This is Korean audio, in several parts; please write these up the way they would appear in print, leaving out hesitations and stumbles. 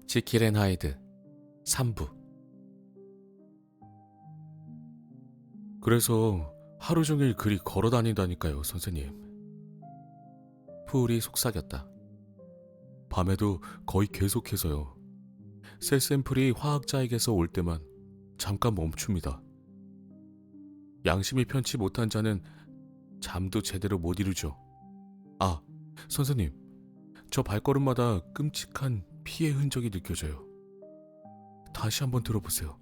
지킬 앤 하이드 3부. 그래서 하루 종일 그리 걸어 다닌다니까요, 선생님. 푸울이 속삭였다. 밤에도 거의 계속해서요. 새 샘플이 화학자에게서 올 때만 잠깐 멈춥니다. 양심이 편치 못한 자는 잠도 제대로 못 이루죠. 아, 선생님, 저 발걸음마다 끔찍한 피의 흔적이 느껴져요. 다시 한번 들어보세요.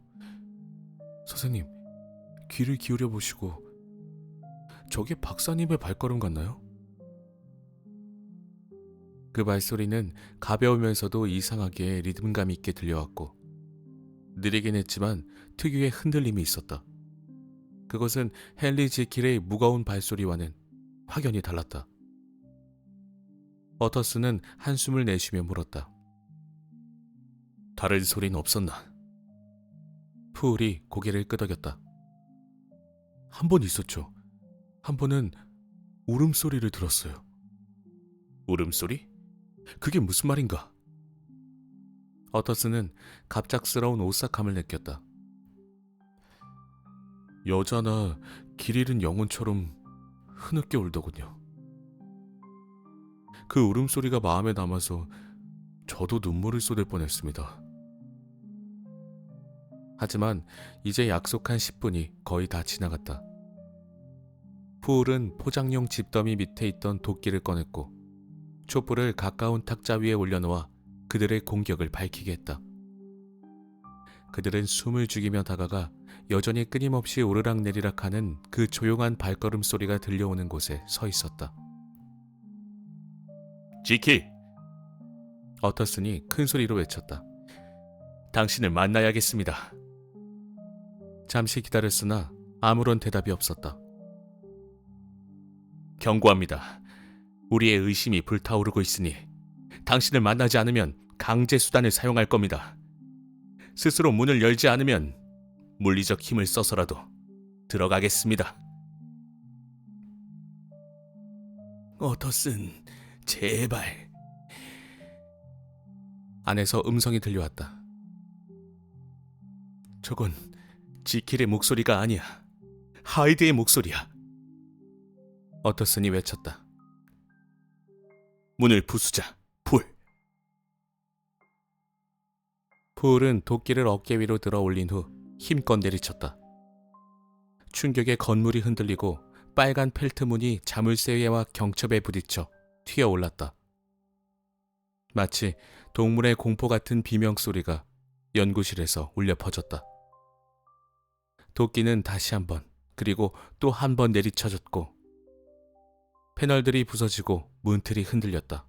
선생님, 귀를 기울여 보시고, 저게 박사님의 발걸음 같나요? 그 발소리는 가벼우면서도 이상하게 리듬감 있게 들려왔고, 느리긴 했지만 특유의 흔들림이 있었다. 그것은 헨리 지킬의 무거운 발소리와는 확연히 달랐다. 어터스는 한숨을 내쉬며 물었다. 다른 소리는 없었나? 푸울이 고개를 끄덕였다. 한 번 있었죠. 한 번은 울음소리를 들었어요. 울음소리? 그게 무슨 말인가? 어터스는 갑작스러운 오싹함을 느꼈다. 여자나 길 잃은 영혼처럼 흐느껴 울더군요. 그 울음소리가 마음에 남아서 저도 눈물을 쏟을 뻔했습니다. 하지만 이제 약속한 10분이 거의 다 지나갔다. 푸울은 포장용 집더미 밑에 있던 도끼를 꺼냈고 촛불을 가까운 탁자 위에 올려놓아 그들의 공격을 밝히게 했다. 그들은 숨을 죽이며 다가가 여전히 끊임없이 오르락내리락하는 그 조용한 발걸음 소리가 들려오는 곳에 서 있었다. 지킬! 어터슨이 큰 소리로 외쳤다. 당신을 만나야겠습니다. 잠시 기다렸으나 아무런 대답이 없었다. 경고합니다. 우리의 의심이 불타오르고 있으니 당신을 만나지 않으면 강제 수단을 사용할 겁니다. 스스로 문을 열지 않으면 물리적 힘을 써서라도 들어가겠습니다. 어터슨, 제발. 안에서 음성이 들려왔다. 저건 지킬의 목소리가 아니야. 하이드의 목소리야. 어터슨이 외쳤다. 문을 부수자, 푸울. 푸울은 도끼를 어깨 위로 들어 올린 후 힘껏 내리쳤다. 충격에 건물이 흔들리고 빨간 펠트 문이 자물쇠와 경첩에 부딪혀 튀어올랐다. 마치 동물의 공포 같은 비명소리가 연구실에서 울려 퍼졌다. 도끼는 다시 한 번, 그리고 또 한 번 내리쳐졌고 패널들이 부서지고 문틀이 흔들렸다.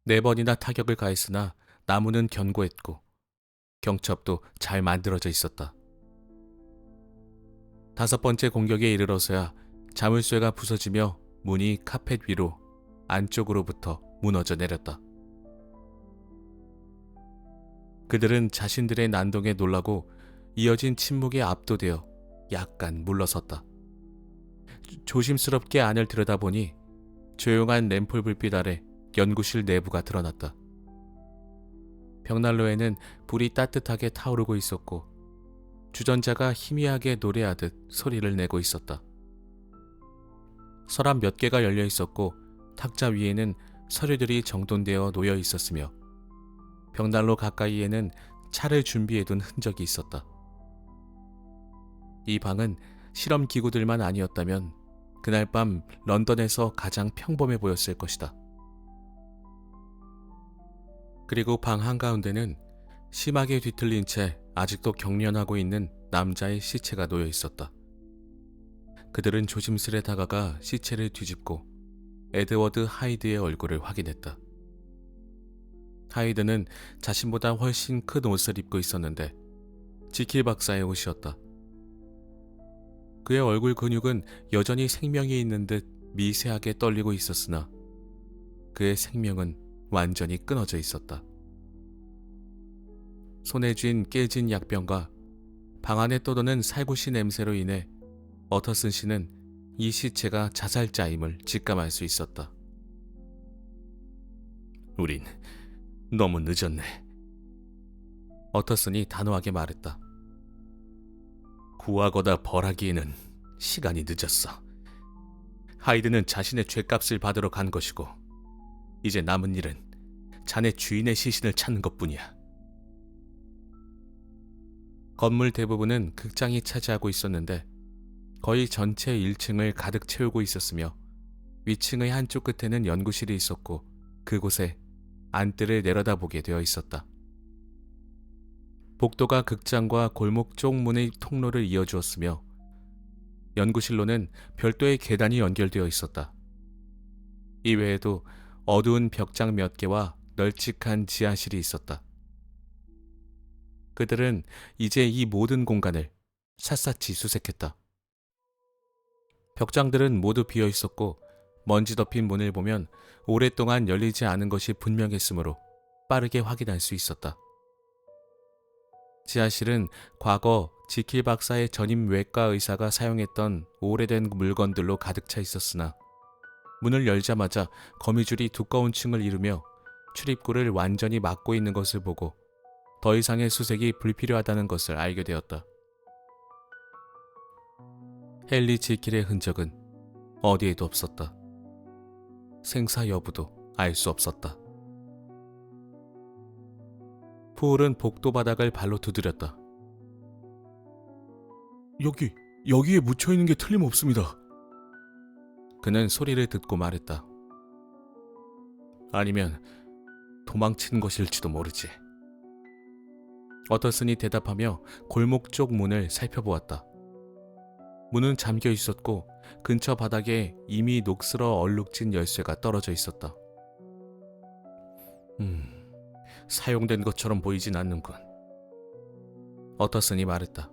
4번이나 타격을 가했으나 나무는 견고했고 경첩도 잘 만들어져 있었다. 5번째 공격에 이르러서야 자물쇠가 부서지며 문이 카펫 위로 안쪽으로부터 무너져 내렸다. 그들은 자신들의 난동에 놀라고 이어진 침묵에 압도되어 약간 물러섰다. 조심스럽게 안을 들여다보니 조용한 램프 불빛 아래 연구실 내부가 드러났다. 벽난로에는 불이 따뜻하게 타오르고 있었고 주전자가 희미하게 노래하듯 소리를 내고 있었다. 서랍 몇 개가 열려 있었고 탁자 위에는 서류들이 정돈되어 놓여 있었으며 벽난로 가까이에는 차를 준비해둔 흔적이 있었다. 이 방은 실험 기구들만 아니었다면 그날 밤 런던에서 가장 평범해 보였을 것이다. 그리고 방 한가운데는 심하게 뒤틀린 채 아직도 경련하고 있는 남자의 시체가 놓여 있었다. 그들은 조심스레 다가가 시체를 뒤집고 에드워드 하이드의 얼굴을 확인했다. 하이드는 자신보다 훨씬 큰 옷을 입고 있었는데 지킬 박사의 옷이었다. 그의 얼굴 근육은 여전히 생명이 있는 듯 미세하게 떨리고 있었으나 그의 생명은 완전히 끊어져 있었다. 손에 쥔 깨진 약병과 방 안에 떠도는 살구시 냄새로 인해 어터슨 씨는 이 시체가 자살자임을 직감할 수 있었다. 우린 너무 늦었네. 어터슨이 단호하게 말했다. 구하거나 벌하기에는 시간이 늦었어. 하이드는 자신의 죗값을 받으러 간 것이고 이제 남은 일은 자네 주인의 시신을 찾는 것뿐이야. 건물 대부분은 극장이 차지하고 있었는데 거의 전체 1층을 가득 채우고 있었으며 위층의 한쪽 끝에는 연구실이 있었고 그곳에 안뜰을 내려다보게 되어 있었다. 복도가 극장과 골목 쪽 문의 통로를 이어주었으며 연구실로는 별도의 계단이 연결되어 있었다. 이외에도 어두운 벽장 몇 개와 널찍한 지하실이 있었다. 그들은 이제 이 모든 공간을 샅샅이 수색했다. 벽장들은 모두 비어 있었고 먼지 덮인 문을 보면 오랫동안 열리지 않은 것이 분명했으므로 빠르게 확인할 수 있었다. 지하실은 과거 지킬 박사의 전임 외과 의사가 사용했던 오래된 물건들로 가득 차 있었으나 문을 열자마자 거미줄이 두꺼운 층을 이루며 출입구를 완전히 막고 있는 것을 보고 더 이상의 수색이 불필요하다는 것을 알게 되었다. 헨리 지킬의 흔적은 어디에도 없었다. 생사 여부도 알 수 없었다. 푸울은 복도 바닥을 발로 두드렸다. 여기에 묻혀있는 게 틀림없습니다. 그는 소리를 듣고 말했다. 아니면 도망친 것일지도 모르지. 어터슨이 대답하며 골목 쪽 문을 살펴보았다. 문은 잠겨 있었고 근처 바닥에 이미 녹슬어 얼룩진 열쇠가 떨어져 있었다. 사용된 것처럼 보이진 않는군. 어터슨이 말했다.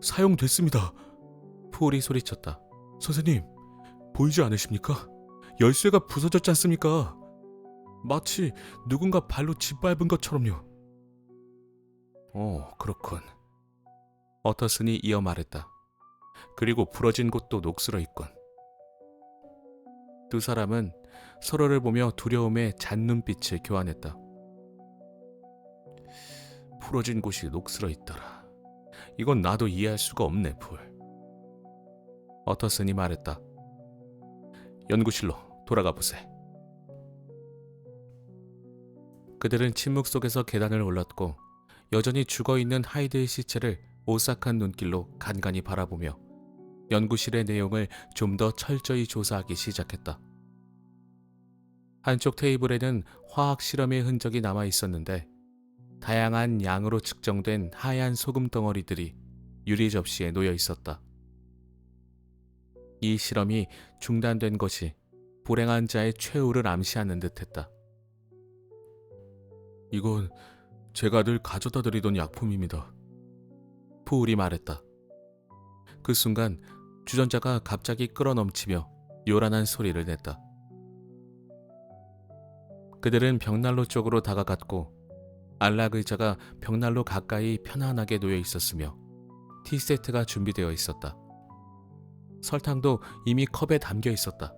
사용됐습니다. 푸울이 소리쳤다. 선생님, 보이지 않으십니까? 열쇠가 부서졌지 않습니까? 마치 누군가 발로 짓밟은 것처럼요. 그렇군. 어터슨이 이어 말했다. 그리고 부러진 곳도 녹슬어 있군. 두 사람은 서로를 보며 두려움에 잔눈빛을 교환했다. 부러진 곳이 녹슬어 있더라. 이건 나도 이해할 수가 없네, 폴. 어터슨이 말했다. 연구실로 돌아가 보세. 그들은 침묵 속에서 계단을 올랐고 여전히 죽어있는 하이드의 시체를 오싹한 눈길로 간간히 바라보며 연구실의 내용을 좀 더 철저히 조사하기 시작했다. 한쪽 테이블에는 화학 실험의 흔적이 남아 있었는데 다양한 양으로 측정된 하얀 소금 덩어리들이 유리 접시에 놓여 있었다. 이 실험이 중단된 것이 불행한 자의 최후를 암시하는 듯했다. 이건 제가 늘 가져다 드리던 약품입니다. 푸울이 말했다. 그 순간 주전자가 갑자기 끌어넘치며 요란한 소리를 냈다. 그들은 벽난로 쪽으로 다가갔고 안락 의자가 벽난로 가까이 편안하게 놓여 있었으며 티세트가 준비되어 있었다. 설탕도 이미 컵에 담겨 있었다.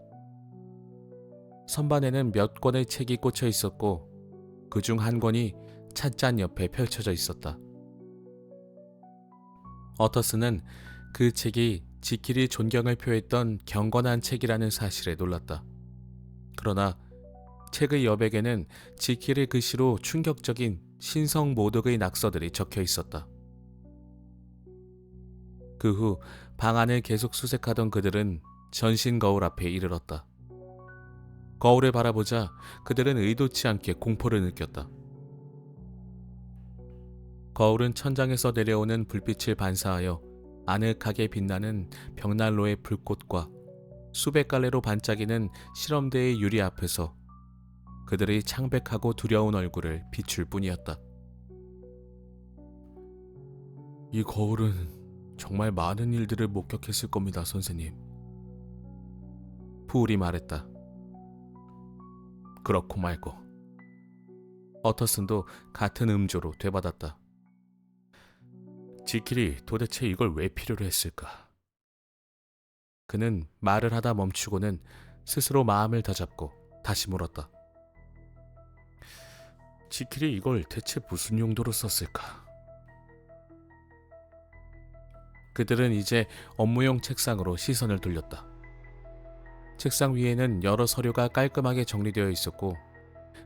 선반에는 몇 권의 책이 꽂혀 있었고 그중 한 권이 찻잔 옆에 펼쳐져 있었다. 어터슨은 그 책이 지킬이 존경을 표했던 경건한 책이라는 사실에 놀랐다. 그러나 책의 여백에는 지킬의 글씨로 충격적인 신성 모독의 낙서들이 적혀 있었다. 그 후 방 안을 계속 수색하던 그들은 전신 거울 앞에 이르렀다. 거울을 바라보자 그들은 의도치 않게 공포를 느꼈다. 거울은 천장에서 내려오는 불빛을 반사하여 아늑하게 빛나는 벽난로의 불꽃과 수백 갈래로 반짝이는 실험대의 유리 앞에서 그들의 창백하고 두려운 얼굴을 비출 뿐이었다. 이 거울은 정말 많은 일들을 목격했을 겁니다, 선생님. 푸울이 말했다. 그렇고 말고. 어터슨도 같은 음조로 되받았다. 지킬이 도대체 이걸 왜 필요로 했을까? 그는 말을 하다 멈추고는 스스로 마음을 다잡고 다시 물었다. 지킬이 이걸 대체 무슨 용도로 썼을까? 그들은 이제 업무용 책상으로 시선을 돌렸다. 책상 위에는 여러 서류가 깔끔하게 정리되어 있었고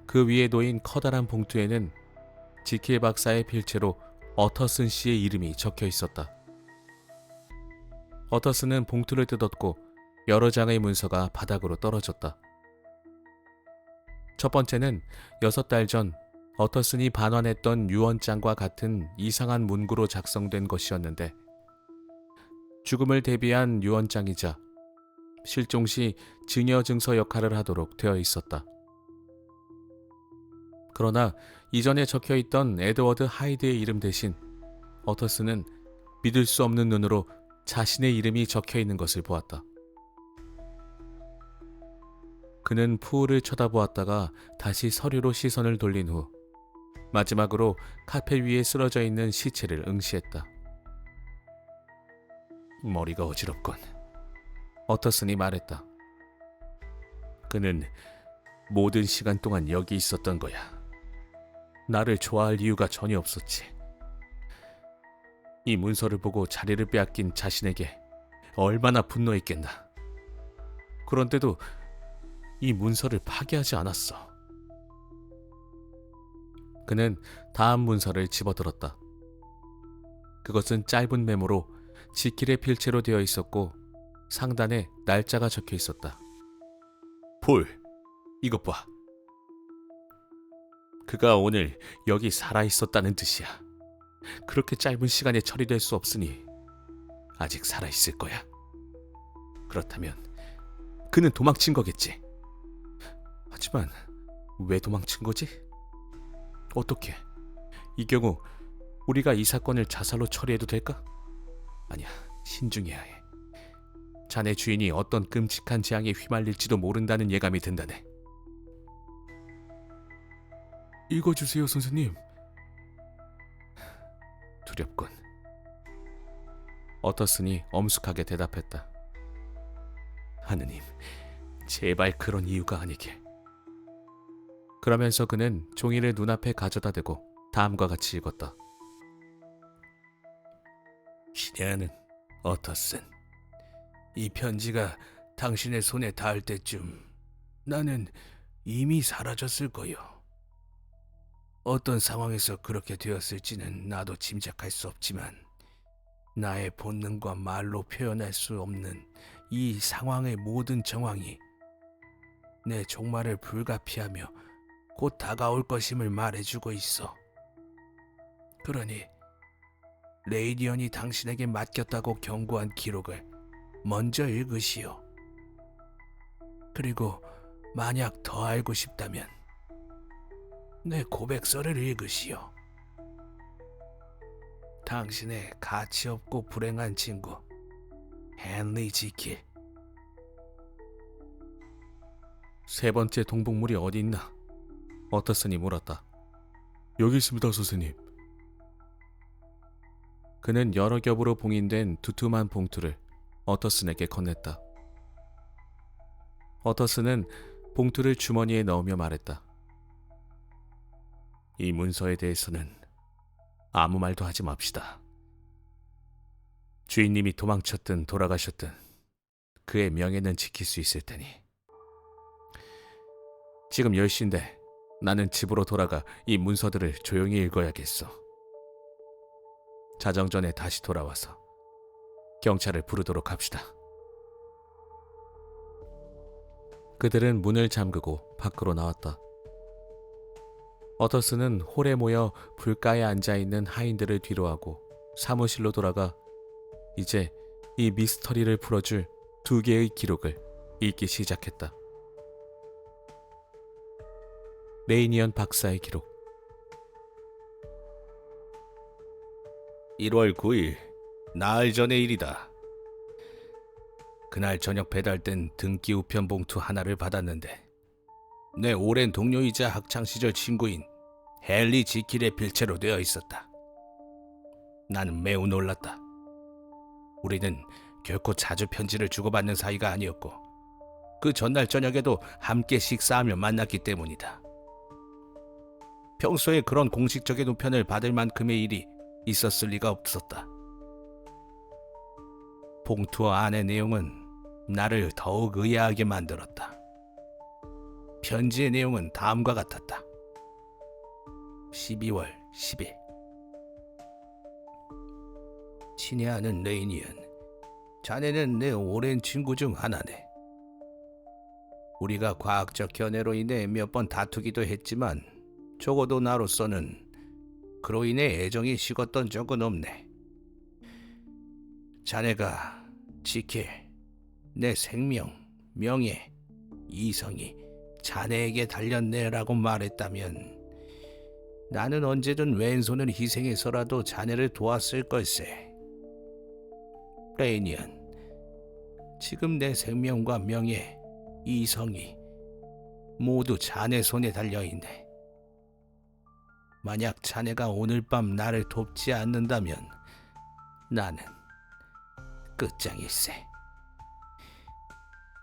그 위에 놓인 커다란 봉투에는 지킬 박사의 필체로 어터슨 씨의 이름이 적혀 있었다. 어터슨은 봉투를 뜯었고 여러 장의 문서가 바닥으로 떨어졌다. 첫 번째는 6달 전 어터슨이 반환했던 유언장과 같은 이상한 문구로 작성된 것이었는데 죽음을 대비한 유언장이자 실종 시 증여 증서 역할을 하도록 되어 있었다. 그러나 이전에 적혀있던 에드워드 하이드의 이름 대신 어터슨은 믿을 수 없는 눈으로 자신의 이름이 적혀있는 것을 보았다. 그는 푸울을 쳐다보았다가 다시 서류로 시선을 돌린 후 마지막으로 카펫 위에 쓰러져 있는 시체를 응시했다. 머리가 어지럽군. 어터슨이 말했다. 그는 모든 시간 동안 여기 있었던 거야. 나를 좋아할 이유가 전혀 없었지. 이 문서를 보고 자리를 빼앗긴 자신에게 얼마나 분노했겠나. 그런데도 이 문서를 파괴하지 않았어. 그는 다음 문서를 집어들었다. 그것은 짧은 메모로 지킬의 필체로 되어 있었고 상단에 날짜가 적혀 있었다. 폴, 이것 봐. 그가 오늘 여기 살아있었다는 뜻이야. 그렇게 짧은 시간에 처리될 수 없으니 아직 살아있을 거야. 그렇다면 그는 도망친 거겠지. 하지만 왜 도망친 거지? 어떻게? 이 경우 우리가 이 사건을 자살로 처리해도 될까? 아니야, 신중해야 해. 자네 주인이 어떤 끔찍한 재앙에 휘말릴지도 모른다는 예감이 든다네. 읽어주세요, 선생님. 두렵군. 어터슨이 엄숙하게 대답했다. 하느님, 제발 그런 이유가 아니게. 그러면서 그는 종이를 눈앞에 가져다 대고 다음과 같이 읽었다. 신뢰하는 어터슨, 이 편지가 당신의 손에 닿을 때쯤 나는 이미 사라졌을 거요. 어떤 상황에서 그렇게 되었을지는 나도 짐작할 수 없지만 나의 본능과 말로 표현할 수 없는 이 상황의 모든 정황이 내 종말을 불가피하며 곧 다가올 것임을 말해주고 있어. 그러니 레이디언이 당신에게 맡겼다고 경고한 기록을 먼저 읽으시오. 그리고 만약 더 알고 싶다면 내 고백서를 읽으시오. 당신의 가치없고 불행한 친구 헨리 지킬. 세 번째 동북물이 어디 있나? 어터슨이 물었다. 여기 있습니다, 선생님. 그는 여러 겹으로 봉인된 두툼한 봉투를 어터슨에게 건넸다. 어터슨은 봉투를 주머니에 넣으며 말했다. 이 문서에 대해서는 아무 말도 하지 맙시다. 주인님이 도망쳤든 돌아가셨든 그의 명예는 지킬 수 있을 테니. 지금 10시인데 나는 집으로 돌아가 이 문서들을 조용히 읽어야겠어. 자정 전에 다시 돌아와서 경찰을 부르도록 합시다. 그들은 문을 잠그고 밖으로 나왔다. 어터슨은 홀에 모여 불가에 앉아있는 하인들을 뒤로하고 사무실로 돌아가 이제 이 미스터리를 풀어줄 2개의 기록을 읽기 시작했다. 레이니언 박사의 기록. 1월 9일, 나흘 전의 일이다. 그날 저녁 배달된 등기 우편 봉투 하나를 받았는데 내 오랜 동료이자 학창시절 친구인 헨리 지킬의 필체로 되어 있었다. 나는 매우 놀랐다. 우리는 결코 자주 편지를 주고받는 사이가 아니었고 그 전날 저녁에도 함께 식사하며 만났기 때문이다. 평소에 그런 공식적인 우편을 받을 만큼의 일이 있었을 리가 없었다. 봉투 안의 내용은 나를 더욱 의아하게 만들었다. 편지의 내용은 다음과 같았다. 12월 10일. 친애하는 레이니언, 자네는 내 오랜 친구 중 하나네. 우리가 과학적 견해로 인해 몇 번 다투기도 했지만 적어도 나로서는 그로 인해 애정이 식었던 적은 없네. 자네가 지킬 내 생명, 명예, 이성이 자네에게 달렸네라고 말했다면 나는 언제든 왼손을 희생해서라도 자네를 도왔을 걸세. 레이니언, 지금 내 생명과 명예, 이성이 모두 자네 손에 달려있네. 만약 자네가 오늘 밤 나를 돕지 않는다면 나는 끝장일세.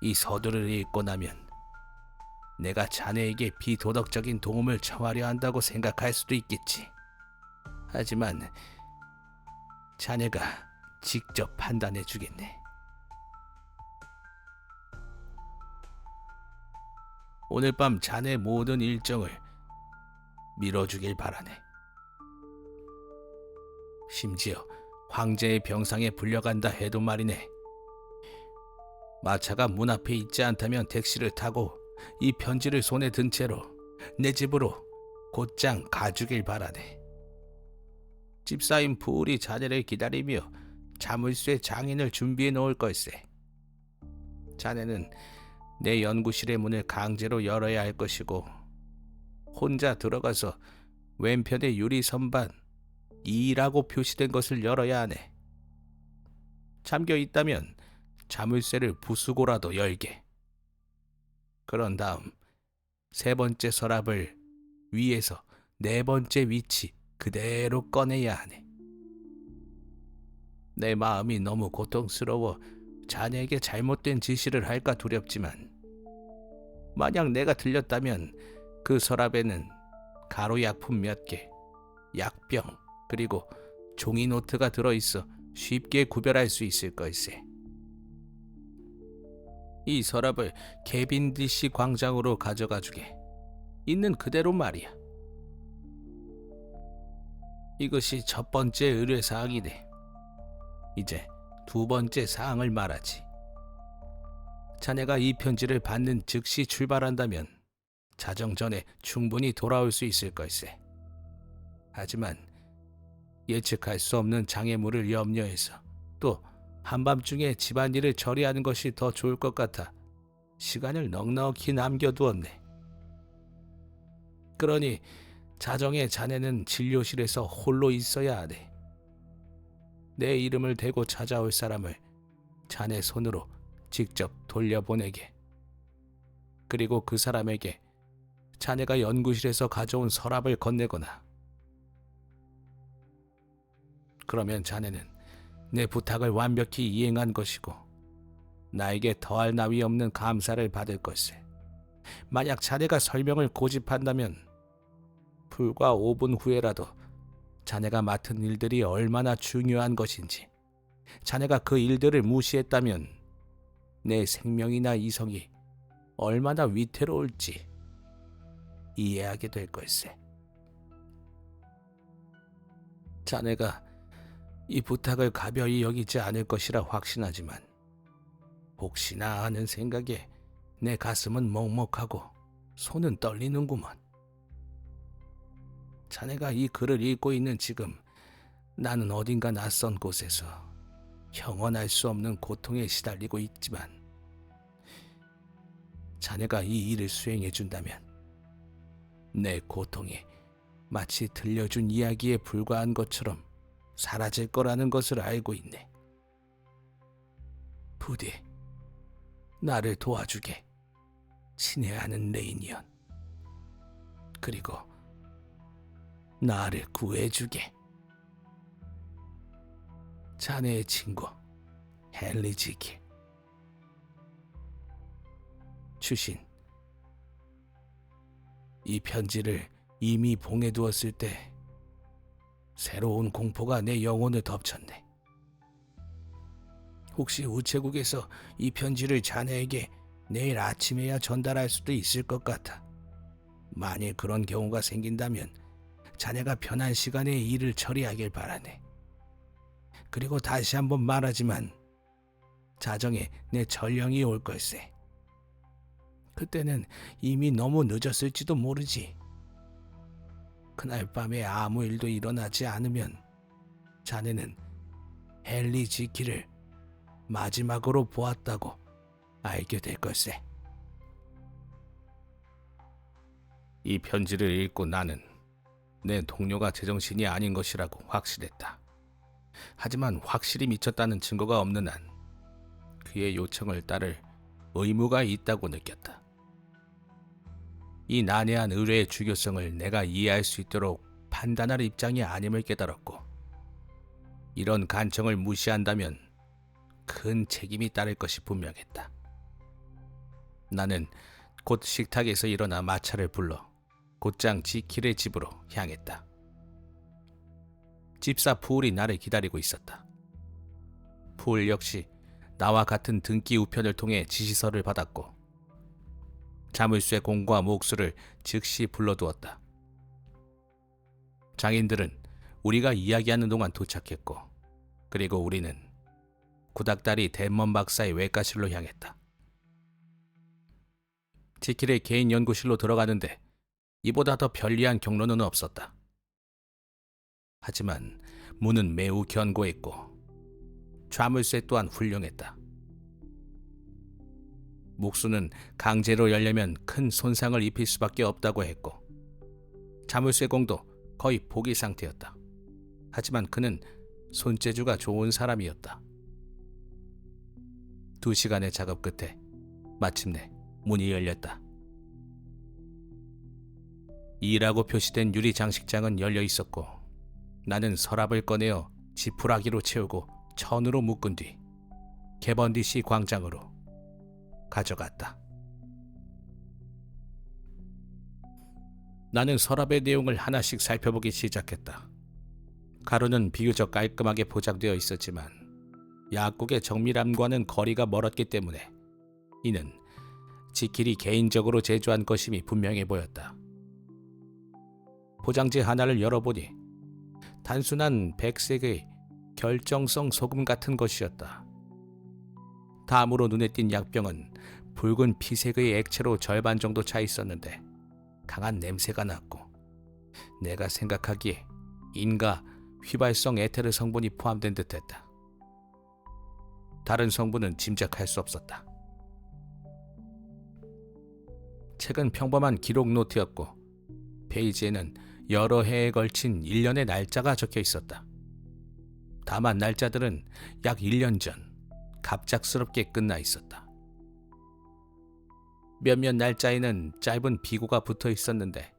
이 서두를 읽고 나면 내가 자네에게 비도덕적인 도움을 청하려 한다고 생각할 수도 있겠지. 하지만 자네가 직접 판단해 주겠네. 오늘 밤 자네 모든 일정을 미뤄주길 바라네. 심지어 황제의 병상에 불려간다 해도 말이네. 마차가 문 앞에 있지 않다면 택시를 타고 이 편지를 손에 든 채로 내 집으로 곧장 가주길 바라네. 집사인 푸울이 자네를 기다리며 자물쇠 장인을 준비해 놓을 걸세. 자네는 내 연구실의 문을 강제로 열어야 할 것이고 혼자 들어가서 왼편의 유리 선반 2라고 표시된 것을 열어야 하네. 잠겨 있다면 자물쇠를 부수고라도 열게. 그런 다음 세 번째 서랍을 위에서 네 번째 위치 그대로 꺼내야 하네. 내 마음이 너무 고통스러워 자네에게 잘못된 지시를 할까 두렵지만 만약 내가 들렸다면 그 서랍에는 가루약품 몇 개, 약병, 그리고 종이 노트가 들어있어 쉽게 구별할 수 있을 걸세. 이 서랍을 개빈디시 광장으로 가져가 주게. 있는 그대로 말이야. 이것이 첫 번째 의뢰사항이네. 이제 두 번째 사항을 말하지. 자네가 이 편지를 받는 즉시 출발한다면 자정 전에 충분히 돌아올 수 있을 걸세. 하지만 예측할 수 없는 장애물을 염려해서 또 한밤중에 집안일을 처리하는 것이 더 좋을 것 같아 시간을 넉넉히 남겨두었네. 그러니 자정에 자네는 진료실에서 홀로 있어야 하네. 내 이름을 대고 찾아올 사람을 자네 손으로 직접 돌려보내게. 그리고 그 사람에게 자네가 연구실에서 가져온 서랍을 건네거나. 그러면 자네는 내 부탁을 완벽히 이행한 것이고 나에게 더할 나위 없는 감사를 받을 것세. 만약 자네가 설명을 고집한다면 불과 5분 후에라도 자네가 맡은 일들이 얼마나 중요한 것인지, 자네가 그 일들을 무시했다면 내 생명이나 이성이 얼마나 위태로울지 이해하게 될 걸세. 자네가 이 부탁을 가벼이 여기지 않을 것이라 확신하지만 혹시나 하는 생각에 내 가슴은 먹먹하고 손은 떨리는구먼. 자네가 이 글을 읽고 있는 지금 나는 어딘가 낯선 곳에서 형언할 수 없는 고통에 시달리고 있지만 자네가 이 일을 수행해 준다면 내 고통이 마치 들려준 이야기에 불과한 것처럼 사라질 거라는 것을 알고 있네. 부디 나를 도와주게. 친애하는 레이니언. 그리고 나를 구해주게. 자네의 친구 헨리 지키. 주신 이 편지를 이미 봉해두었을 때 새로운 공포가 내 영혼을 덮쳤네. 혹시 우체국에서 이 편지를 자네에게 내일 아침에야 전달할 수도 있을 것 같아. 만일 그런 경우가 생긴다면 자네가 편한 시간에 일을 처리하길 바라네. 그리고 다시 한번 말하지만 자정에 내 전령이 올 걸세. 그때는 이미 너무 늦었을지도 모르지. 그날 밤에 아무 일도 일어나지 않으면 자네는 헨리 지키를 마지막으로 보았다고 알게 될 걸세. 이 편지를 읽고 나는 내 동료가 제정신이 아닌 것이라고 확실했다. 하지만 확실히 미쳤다는 증거가 없는 한 그의 요청을 따를 의무가 있다고 느꼈다. 이 난해한 의뢰의 중요성을 내가 이해할 수 있도록 판단할 입장이 아님을 깨달았고, 이런 간청을 무시한다면 큰 책임이 따를 것이 분명했다. 나는 곧 식탁에서 일어나 마차를 불러 곧장 지킬의 집으로 향했다. 집사 푸울이 나를 기다리고 있었다. 푸울 역시 나와 같은 등기 우편을 통해 지시서를 받았고 자물쇠 공과 몫을 즉시 불러두었다. 장인들은 우리가 이야기하는 동안 도착했고, 그리고 우리는 구닥다리 덴먼 박사의 외과실로 향했다. 지킬의 개인 연구실로 들어가는데 이보다 더 편리한 경로는 없었다. 하지만 문은 매우 견고했고 자물쇠 또한 훌륭했다. 목수는 강제로 열려면 큰 손상을 입힐 수밖에 없다고 했고 자물쇠 공도 거의 포기 상태였다. 하지만 그는 손재주가 좋은 사람이었다. 2시간의 작업 끝에 마침내 문이 열렸다. 2라고 표시된 유리 장식장은 열려 있었고 나는 서랍을 꺼내어 지푸라기로 채우고 천으로 묶은 뒤 개번디시 광장으로 가져갔다. 나는 서랍의 내용을 하나씩 살펴보기 시작했다. 가루는 비교적 깔끔하게 포장되어 있었지만 약국의 정밀함과는 거리가 멀었기 때문에 이는 지킬이 개인적으로 제조한 것임이 분명해 보였다. 포장지 하나를 열어보니 단순한 백색의 결정성 소금 같은 것이었다. 다음으로 눈에 띈 약병은 붉은 피색의 액체로 절반 정도 차 있었는데 강한 냄새가 났고 내가 생각하기에 인가 휘발성 에테르 성분이 포함된 듯했다. 다른 성분은 짐작할 수 없었다. 책은 평범한 기록 노트였고 페이지에는 여러 해에 걸친 일련의 날짜가 적혀 있었다. 다만 날짜들은 약 1년 전 갑작스럽게 끝나 있었다. 몇몇 날짜에는 짧은 비고가 붙어 있었는데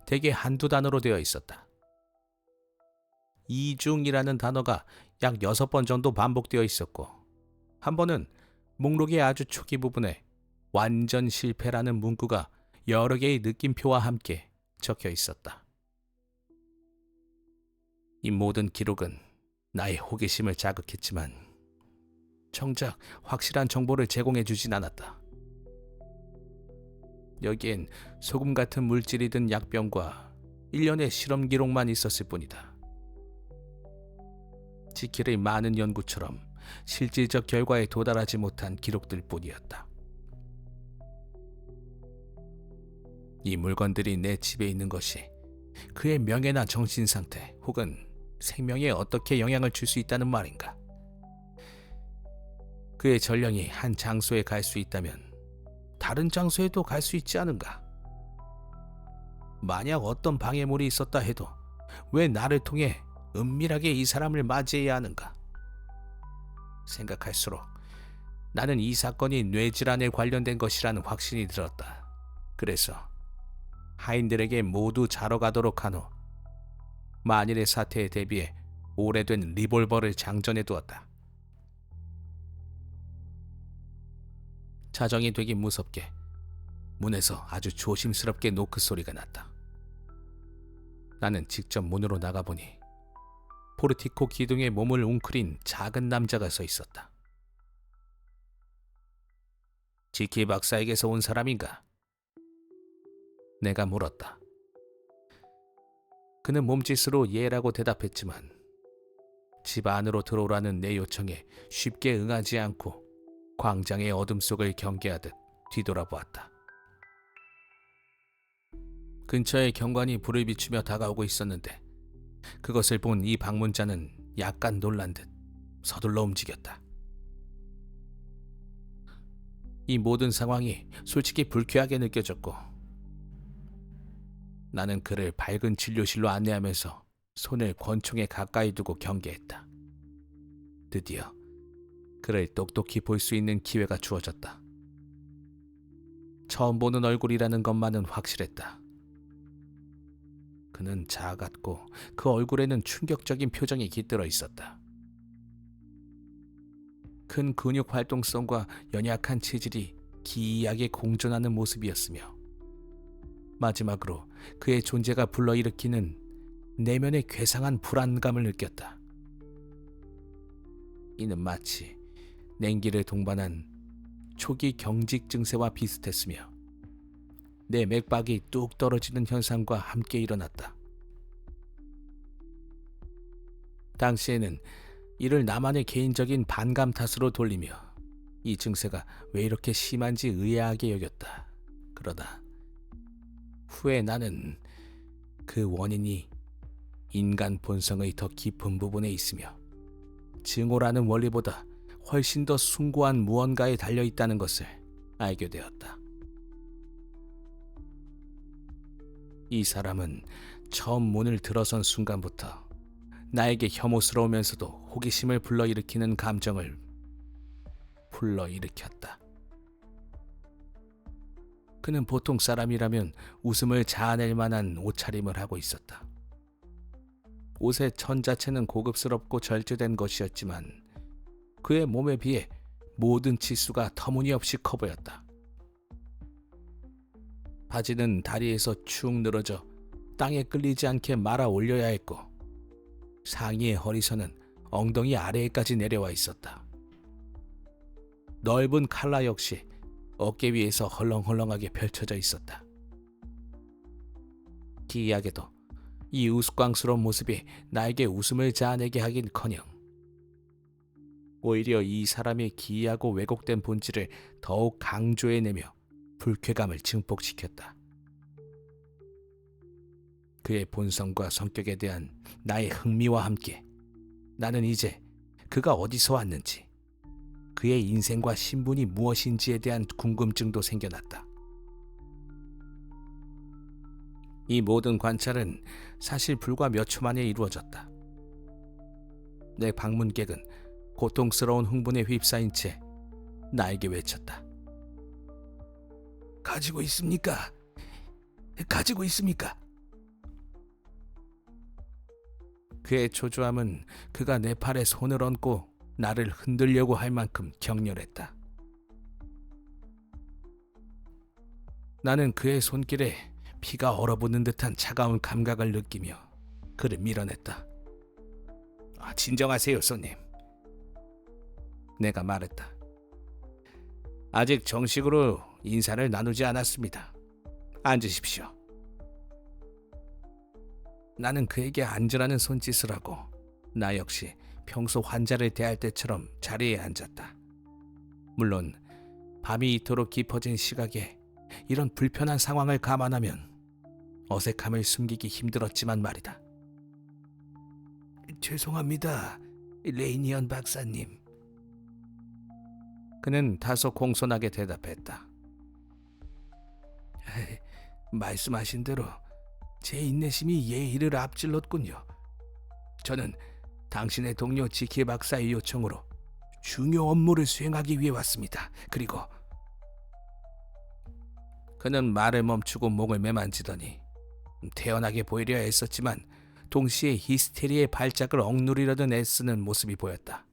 대개 한두 단어로 되어 있었다. 이중이라는 단어가 약 6번 정도 반복되어 있었고 한 번은 목록의 아주 초기 부분에 완전 실패라는 문구가 여러 개의 느낌표와 함께 적혀 있었다. 이 모든 기록은 나의 호기심을 자극했지만 정작 확실한 정보를 제공해 주진 않았다. 여기엔 소금 같은 물질이 든 약병과 일련의 실험 기록만 있었을 뿐이다. 지킬의 많은 연구처럼 실질적 결과에 도달하지 못한 기록들 뿐이었다. 이 물건들이 내 집에 있는 것이 그의 명예나 정신 상태 혹은 생명에 어떻게 영향을 줄 수 있다는 말인가? 그의 전령이 한 장소에 갈 수 있다면 다른 장소에도 갈 수 있지 않은가? 만약 어떤 방해물이 있었다 해도 왜 나를 통해 은밀하게 이 사람을 맞이해야 하는가? 생각할수록 나는 이 사건이 뇌질환에 관련된 것이라는 확신이 들었다. 그래서 하인들에게 모두 자러 가도록 한 후 만일의 사태에 대비해 오래된 리볼버를 장전해 두었다. 자정이 되기 무섭게 문에서 아주 조심스럽게 노크 소리가 났다. 나는 직접 문으로 나가보니 포르티코 기둥에 몸을 웅크린 작은 남자가 서 있었다. 지키 박사에게서 온 사람인가? 내가 물었다. 그는 몸짓으로 예라고 대답했지만 집 안으로 들어오라는 내 요청에 쉽게 응하지 않고 광장의 어둠 속을 경계하듯 뒤돌아보았다. 근처에 경관이 불을 비추며 다가오고 있었는데 그것을 본 이 방문자는 약간 놀란 듯 서둘러 움직였다. 이 모든 상황이 솔직히 불쾌하게 느껴졌고 나는 그를 밝은 진료실로 안내하면서 손을 권총에 가까이 두고 경계했다. 드디어 그를 똑똑히 볼 수 있는 기회가 주어졌다. 처음 보는 얼굴이라는 것만은 확실했다. 그는 작았고 그 얼굴에는 충격적인 표정이 깃들어 있었다. 큰 근육 활동성과 연약한 체질이 기이하게 공존하는 모습이었으며 마지막으로 그의 존재가 불러일으키는 내면의 괴상한 불안감을 느꼈다. 이는 마치 냉기를 동반한 초기 경직 증세와 비슷했으며 내 맥박이 뚝 떨어지는 현상과 함께 일어났다. 당시에는 이를 나만의 개인적인 반감 탓으로 돌리며 이 증세가 왜 이렇게 심한지 의아하게 여겼다. 그러다 후에 나는 그 원인이 인간 본성의 더 깊은 부분에 있으며 증오라는 원리보다 훨씬 더 숭고한 무언가에 달려있다는 것을 알게 되었다. 이 사람은 처음 문을 들어선 순간부터 나에게 혐오스러우면서도 호기심을 불러일으키는 감정을 불러일으켰다. 그는 보통 사람이라면 웃음을 자아낼 만한 옷차림을 하고 있었다. 옷의 천 자체는 고급스럽고 절제된 것이었지만 그의 몸에 비해 모든 치수가 터무니없이 커 보였다. 바지는 다리에서 축 늘어져 땅에 끌리지 않게 말아 올려야 했고 상의의 허리선은 엉덩이 아래에까지 내려와 있었다. 넓은 칼라 역시 어깨 위에서 헐렁헐렁하게 펼쳐져 있었다. 기이하게도 이 우스꽝스러운 모습이 나에게 웃음을 자아내게 하긴커녕 오히려 이 사람의 기이하고 왜곡된 본질을 더욱 강조해내며 불쾌감을 증폭시켰다. 그의 본성과 성격에 대한 나의 흥미와 함께 나는 이제 그가 어디서 왔는지 그의 인생과 신분이 무엇인지에 대한 궁금증도 생겨났다. 이 모든 관찰은 사실 불과 몇 초 만에 이루어졌다. 내 방문객은 고통스러운 흥분에 휩싸인 채 나에게 외쳤다. 가지고 있습니까? 가지고 있습니까? 그의 초조함은 그가 내 팔에 손을 얹고 나를 흔들려고 할 만큼 격렬했다. 나는 그의 손길에 피가 얼어붙는 듯한 차가운 감각을 느끼며 그를 밀어냈다. 진정하세요, 손님. 내가 말했다. 아직 정식으로 인사를 나누지 않았습니다. 앉으십시오. 나는 그에게 앉으라는 손짓을 하고 나 역시 평소 환자를 대할 때처럼 자리에 앉았다. 물론 밤이 이토록 깊어진 시각에 이런 불편한 상황을 감안하면 어색함을 숨기기 힘들었지만 말이다. 죄송합니다, 레이니언 박사님. 그는 다소 공손하게 대답했다. 말씀하신 대로 제 인내심이 예의를 앞질렀군요. 저는 당신의 동료 지키 박사의 요청으로 중요 업무를 수행하기 위해 왔습니다. 그리고 그는 말을 멈추고 목을 매만지더니 태연하게 보이려 애썼지만 동시에 히스테리의 발작을 억누르려던 애쓰는 모습이 보였다.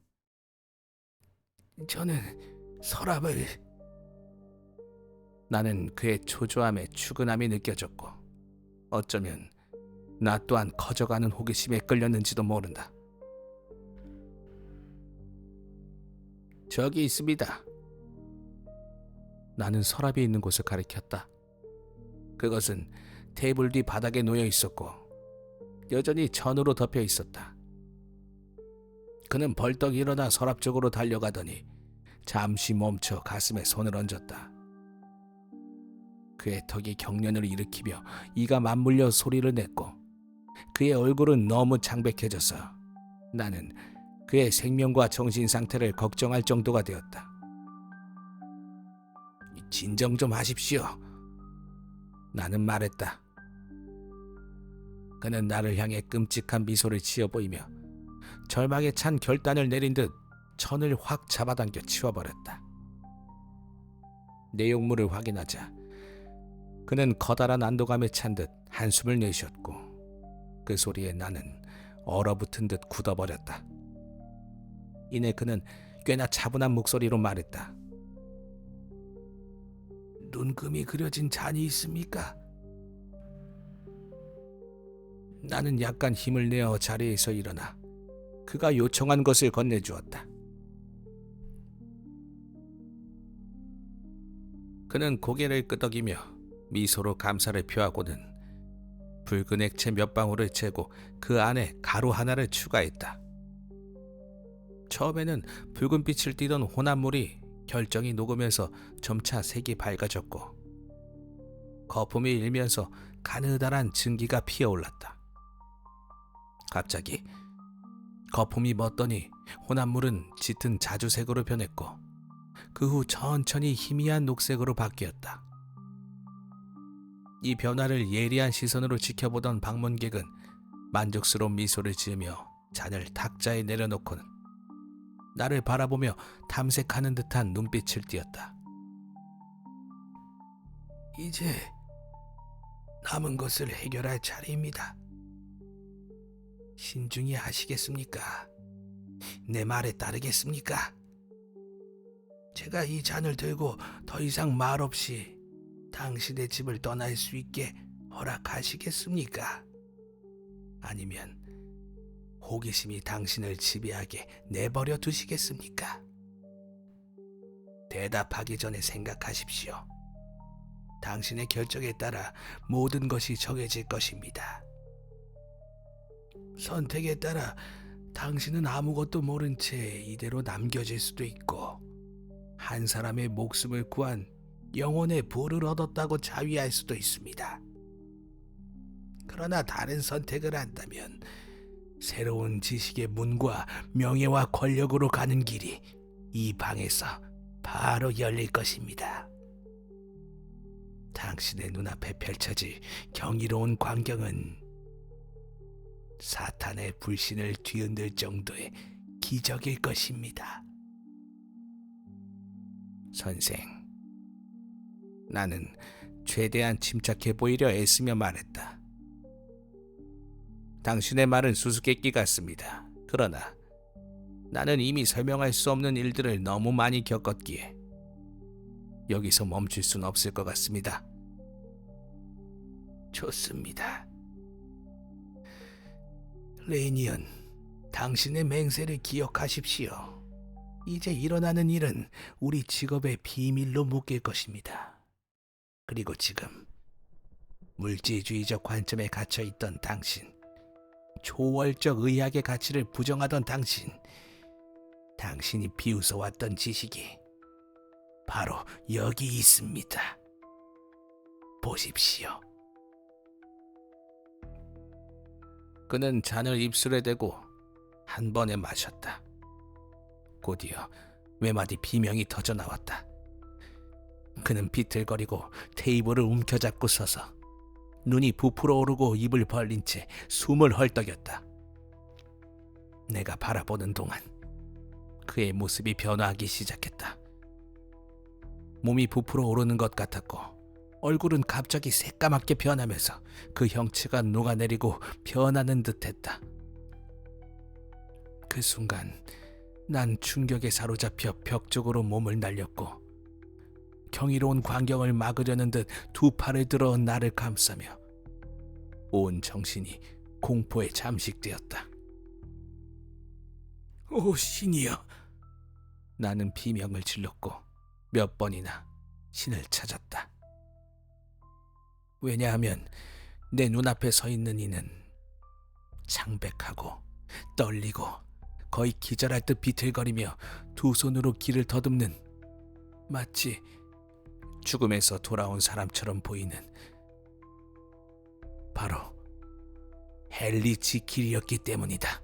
저는 서랍을... 나는 그의 초조함에 추근함이 느껴졌고 어쩌면 나 또한 커져가는 호기심에 끌렸는지도 모른다. 저기 있습니다. 나는 서랍이 있는 곳을 가리켰다. 그것은 테이블 뒤 바닥에 놓여 있었고 여전히 천으로 덮여 있었다. 그는 벌떡 일어나 서랍 쪽으로 달려가더니 잠시 멈춰 가슴에 손을 얹었다. 그의 턱이 경련을 일으키며 이가 맞물려 소리를 냈고 그의 얼굴은 너무 창백해져서 나는 그의 생명과 정신 상태를 걱정할 정도가 되었다. 진정 좀 하십시오. 나는 말했다. 그는 나를 향해 끔찍한 미소를 지어 보이며 절망에 찬 결단을 내린 듯 천을 확 잡아당겨 치워버렸다. 내용물을 확인하자 그는 커다란 안도감에 찬 듯 한숨을 내쉬었고 그 소리에 나는 얼어붙은 듯 굳어버렸다. 이내 그는 꽤나 차분한 목소리로 말했다. 눈금이 그려진 잔이 있습니까? 나는 약간 힘을 내어 자리에서 일어나 그가 요청한 것을 건네주었다. 그는 고개를 끄덕이며 미소로 감사를 표하고는 붉은 액체 몇 방울을 채고 그 안에 가루 하나를 추가했다. 처음에는 붉은 빛을 띠던 혼합물이 결정이 녹으면서 점차 색이 밝아졌고 거품이 일면서 가느다란 증기가 피어올랐다. 갑자기 거품이 멎더니 혼합물은 짙은 자주색으로 변했고 그 후 천천히 희미한 녹색으로 바뀌었다. 이 변화를 예리한 시선으로 지켜보던 방문객은 만족스러운 미소를 지으며 잔을 탁자에 내려놓고는 나를 바라보며 탐색하는 듯한 눈빛을 띄었다. 이제 남은 것을 해결할 차례입니다. 신중히 하시겠습니까? 내 말에 따르겠습니까? 제가 이 잔을 들고 더 이상 말 없이 당신의 집을 떠날 수 있게 허락하시겠습니까? 아니면 호기심이 당신을 지배하게 내버려 두시겠습니까? 대답하기 전에 생각하십시오. 당신의 결정에 따라 모든 것이 정해질 것입니다. 선택에 따라 당신은 아무것도 모른 채 이대로 남겨질 수도 있고 한 사람의 목숨을 구한 영혼의 부를 얻었다고 자위할 수도 있습니다. 그러나 다른 선택을 한다면 새로운 지식의 문과 명예와 권력으로 가는 길이 이 방에서 바로 열릴 것입니다. 당신의 눈앞에 펼쳐질 경이로운 광경은 사탄의 불신을 뒤흔들 정도의 기적일 것입니다. 선생, 나는 최대한 침착해 보이려 애쓰며 말했다. 당신의 말은 수수께끼 같습니다. 그러나 나는 이미 설명할 수 없는 일들을 너무 많이 겪었기에 여기서 멈출 수는 없을 것 같습니다. 좋습니다. 레이니언, 당신의 맹세를 기억하십시오. 이제 일어나는 일은 우리 직업의 비밀로 묶일 것입니다. 그리고 지금 물질주의적 관점에 갇혀있던 당신, 초월적 의학의 가치를 부정하던 당신이 비웃어왔던 지식이 바로 여기 있습니다. 보십시오. 그는 잔을 입술에 대고 한 번에 마셨다. 곧이어 외마디 비명이 터져 나왔다. 그는 비틀거리고 테이블을 움켜잡고 서서 눈이 부풀어 오르고 입을 벌린 채 숨을 헐떡였다. 내가 바라보는 동안 그의 모습이 변화하기 시작했다. 몸이 부풀어 오르는 것 같았고 얼굴은 갑자기 새까맣게 변하면서 그 형체가 녹아내리고 변하는 듯했다. 그 순간 난 충격에 사로잡혀 벽 쪽으로 몸을 날렸고 경이로운 광경을 막으려는 듯 두 팔을 들어 나를 감싸며 온 정신이 공포에 잠식되었다. 오 신이여! 나는 비명을 질렀고 몇 번이나 신을 찾았다. 왜냐하면 내 눈앞에 서 있는 이는 창백하고 떨리고 거의 기절할 듯 비틀거리며 두 손으로 귀를 더듬는, 마치 죽음에서 돌아온 사람처럼 보이는 바로 헨리 지킬이었기 때문이다.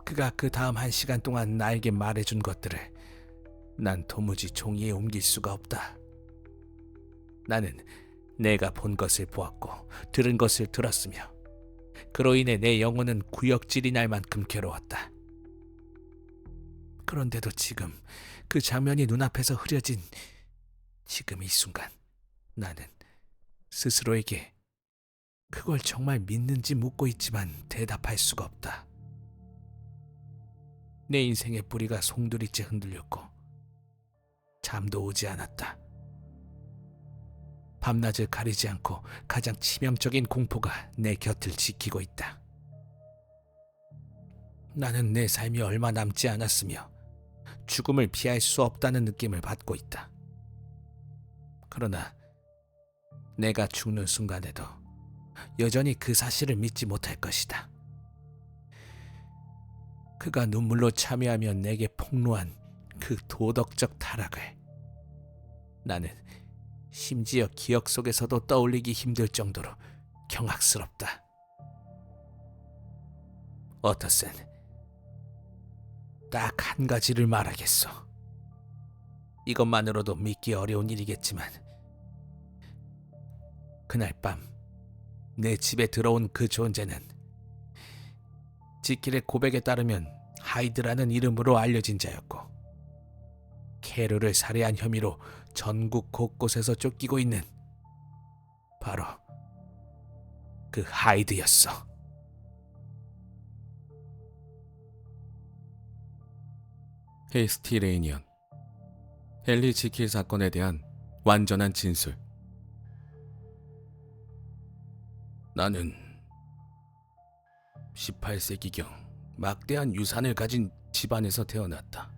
그가 그 다음 1시간 동안 나에게 말해준 것들을 난 도무지 종이에 옮길 수가 없다. 나는 내가 본 것을 보았고 들은 것을 들었으며 그로 인해 내 영혼은 구역질이 날 만큼 괴로웠다. 그런데도 지금 그 장면이 눈앞에서 흐려진 지금 이 순간, 나는 스스로에게 그걸 정말 믿는지 묻고 있지만 대답할 수가 없다. 내 인생의 뿌리가 송두리째 흔들렸고 잠도 오지 않았다. 밤낮을 가리지 않고 가장 치명적인 공포가 내 곁을 지키고 있다. 나는 내 삶이 얼마 남지 않았으며 죽음을 피할 수 없다는 느낌을 받고 있다. 그러나 내가 죽는 순간에도 여전히 그 사실을 믿지 못할 것이다. 그가 눈물로 참여하며 내게 폭로한 그 도덕적 타락을 나는 심지어 기억 속에서도 떠올리기 힘들 정도로 경악스럽다. 어터슨, 딱 한 가지를 말하겠소. 이것만으로도 믿기 어려운 일이겠지만 그날 밤 내 집에 들어온 그 존재는 지킬의 고백에 따르면 하이드라는 이름으로 알려진 자였고 캐롤을 살해한 혐의로 전국 곳곳에서 쫓기고 있는 바로 그 하이드였어. 헤이스티 레이니언. 헨리 지킬 사건에 대한 완전한 진술. 나는 18세기경 막대한 유산을 가진 집안에서 태어났다.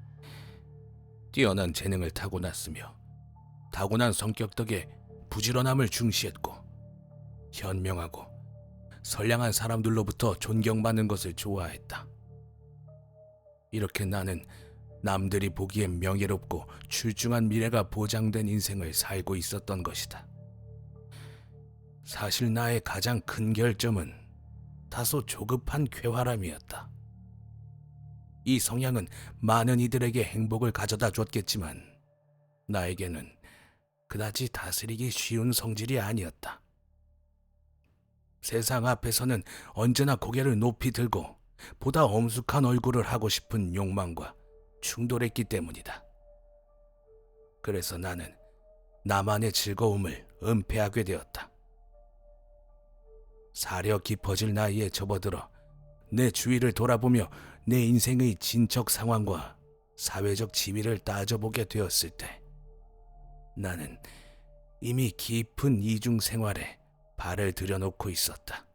뛰어난 재능을 타고났으며 타고난 성격 덕에 부지런함을 중시했고 현명하고 선량한 사람들로부터 존경받는 것을 좋아했다. 이렇게 나는 남들이 보기엔 명예롭고 출중한 미래가 보장된 인생을 살고 있었던 것이다. 사실 나의 가장 큰 결점은 다소 조급한 쾌활함이었다. 이 성향은 많은 이들에게 행복을 가져다 줬겠지만 나에게는 그다지 다스리기 쉬운 성질이 아니었다. 세상 앞에서는 언제나 고개를 높이 들고 보다 엄숙한 얼굴을 하고 싶은 욕망과 충돌했기 때문이다. 그래서 나는 나만의 즐거움을 은폐하게 되었다. 사려 깊어질 나이에 접어들어 내 주위를 돌아보며 내 인생의 진척 상황과 사회적 지위를 따져보게 되었을 때 나는 이미 깊은 이중 생활에 발을 들여놓고 있었다.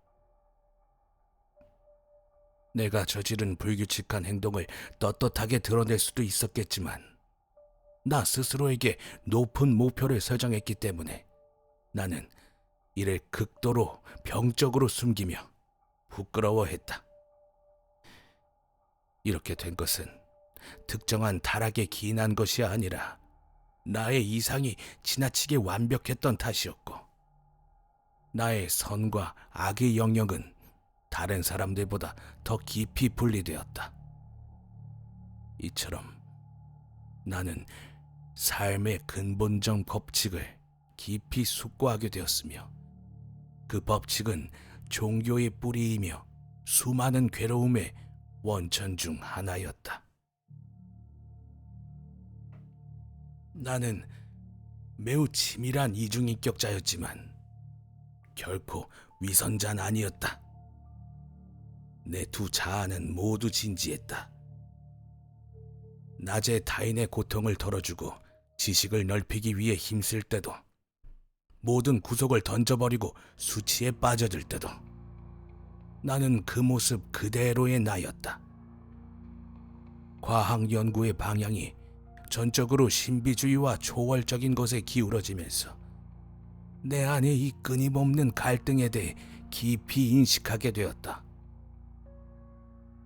내가 저지른 불규칙한 행동을 떳떳하게 드러낼 수도 있었겠지만 나 스스로에게 높은 목표를 설정했기 때문에 나는 이를 극도로 병적으로 숨기며 부끄러워했다. 이렇게 된 것은 특정한 타락에 기인한 것이 아니라 나의 이상이 지나치게 완벽했던 탓이었고 나의 선과 악의 영역은 다른 사람들보다 더 깊이 분리되었다. 이처럼 나는 삶의 근본적 법칙을 깊이 숙고하게 되었으며 그 법칙은 종교의 뿌리이며 수많은 괴로움의 원천 중 하나였다. 나는 매우 치밀한 이중인격자였지만 결코 위선자는 아니었다. 내 두 자아는 모두 진지했다. 낮에 타인의 고통을 덜어주고 지식을 넓히기 위해 힘쓸 때도 모든 구석을 던져버리고 수치에 빠져들 때도 나는 그 모습 그대로의 나였다. 과학 연구의 방향이 전적으로 신비주의와 초월적인 것에 기울어지면서 내 안에 이 끊임없는 갈등에 대해 깊이 인식하게 되었다.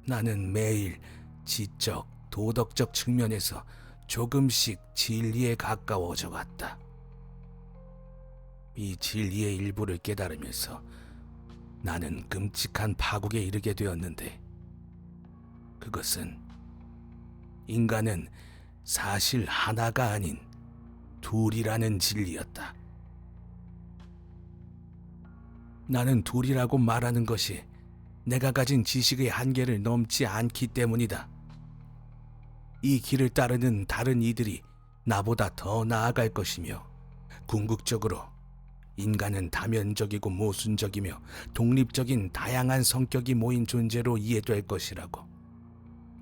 나는 매일 지적, 도덕적 측면에서 조금씩 진리에 가까워져 갔다. 이 진리의 일부를 깨달으면서 나는 끔찍한 파국에 이르게 되었는데, 그것은 인간은 사실 하나가 아닌 둘이라는 진리였다. 나는 둘이라고 말하는 것이 내가 가진 지식의 한계를 넘지 않기 때문이다. 이 길을 따르는 다른 이들이 나보다 더 나아갈 것이며, 궁극적으로 인간은 다면적이고 모순적이며 독립적인 다양한 성격이 모인 존재로 이해될 것이라고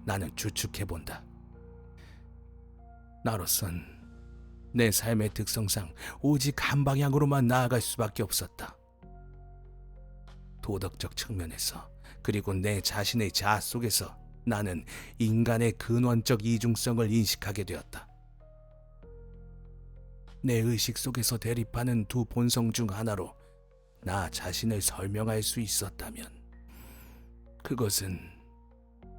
나는 추측해본다. 나로선 내 삶의 특성상 오직 한 방향으로만 나아갈 수밖에 없었다. 도덕적 측면에서, 그리고 내 자신의 자아 속에서 나는 인간의 근원적 이중성을 인식하게 되었다. 내 의식 속에서 대립하는 두 본성 중 하나로 나 자신을 설명할 수 있었다면, 그것은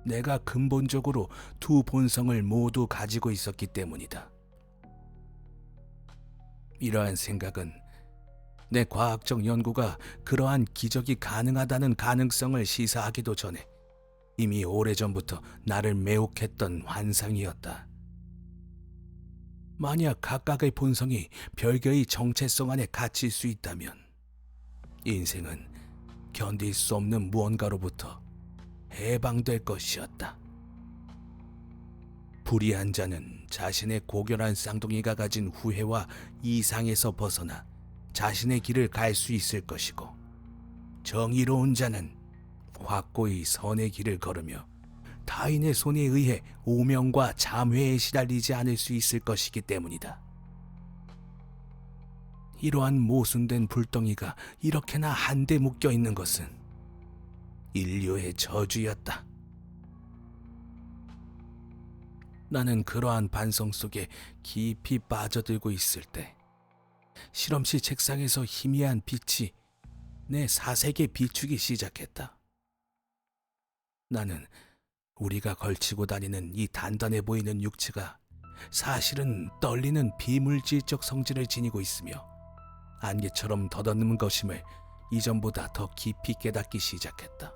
내가 근본적으로 두 본성을 모두 가지고 있었기 때문이다. 이러한 생각은 내 과학적 연구가 그러한 기적이 가능하다는 가능성을 시사하기도 전에 이미 오래전부터 나를 매혹했던 환상이었다. 만약 각각의 본성이 별개의 정체성 안에 갇힐 수 있다면 인생은 견딜 수 없는 무언가로부터 해방될 것이었다. 불의한 자는 자신의 고결한 쌍둥이가 가진 후회와 이상에서 벗어나 자신의 길을 갈 수 있을 것이고, 정의로운 자는 확고히 선의 길을 걸으며 타인의 손에 의해 오명과 잠회에 시달리지 않을 수 있을 것이기 때문이다. 이러한 모순된 불덩이가 이렇게나 한데 묶여 있는 것은 인류의 저주였다. 나는 그러한 반성 속에 깊이 빠져들고 있을 때 실험실 책상에서 희미한 빛이 내 사색에 비추기 시작했다. 나는 우리가 걸치고 다니는 이 단단해 보이는 육체가 사실은 떨리는 비물질적 성질을 지니고 있으며 안개처럼 덧없는 것임을 이전보다 더 깊이 깨닫기 시작했다.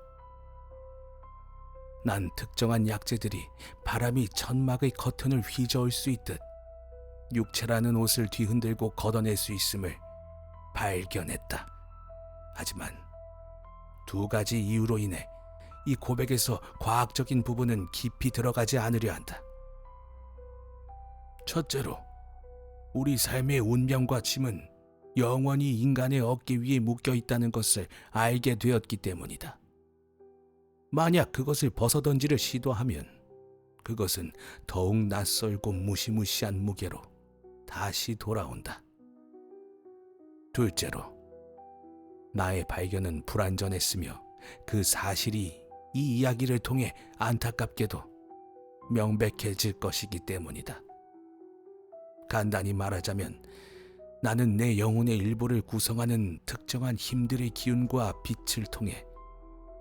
난 특정한 약재들이 바람이 천막의 커튼을 휘저을 수 있듯 육체라는 옷을 뒤흔들고 걷어낼 수 있음을 발견했다. 하지만 두 가지 이유로 인해 이 고백에서 과학적인 부분은 깊이 들어가지 않으려 한다. 첫째로, 우리 삶의 운명과 짐은 영원히 인간의 어깨 위에 묶여 있다는 것을 알게 되었기 때문이다. 만약 그것을 벗어던지를 시도하면 그것은 더욱 낯설고 무시무시한 무게로 다시 돌아온다. 둘째로, 나의 발견은 불완전했으며 그 사실이 이 이야기를 통해 안타깝게도 명백해질 것이기 때문이다. 간단히 말하자면 나는 내 영혼의 일부를 구성하는 특정한 힘들의 기운과 빛을 통해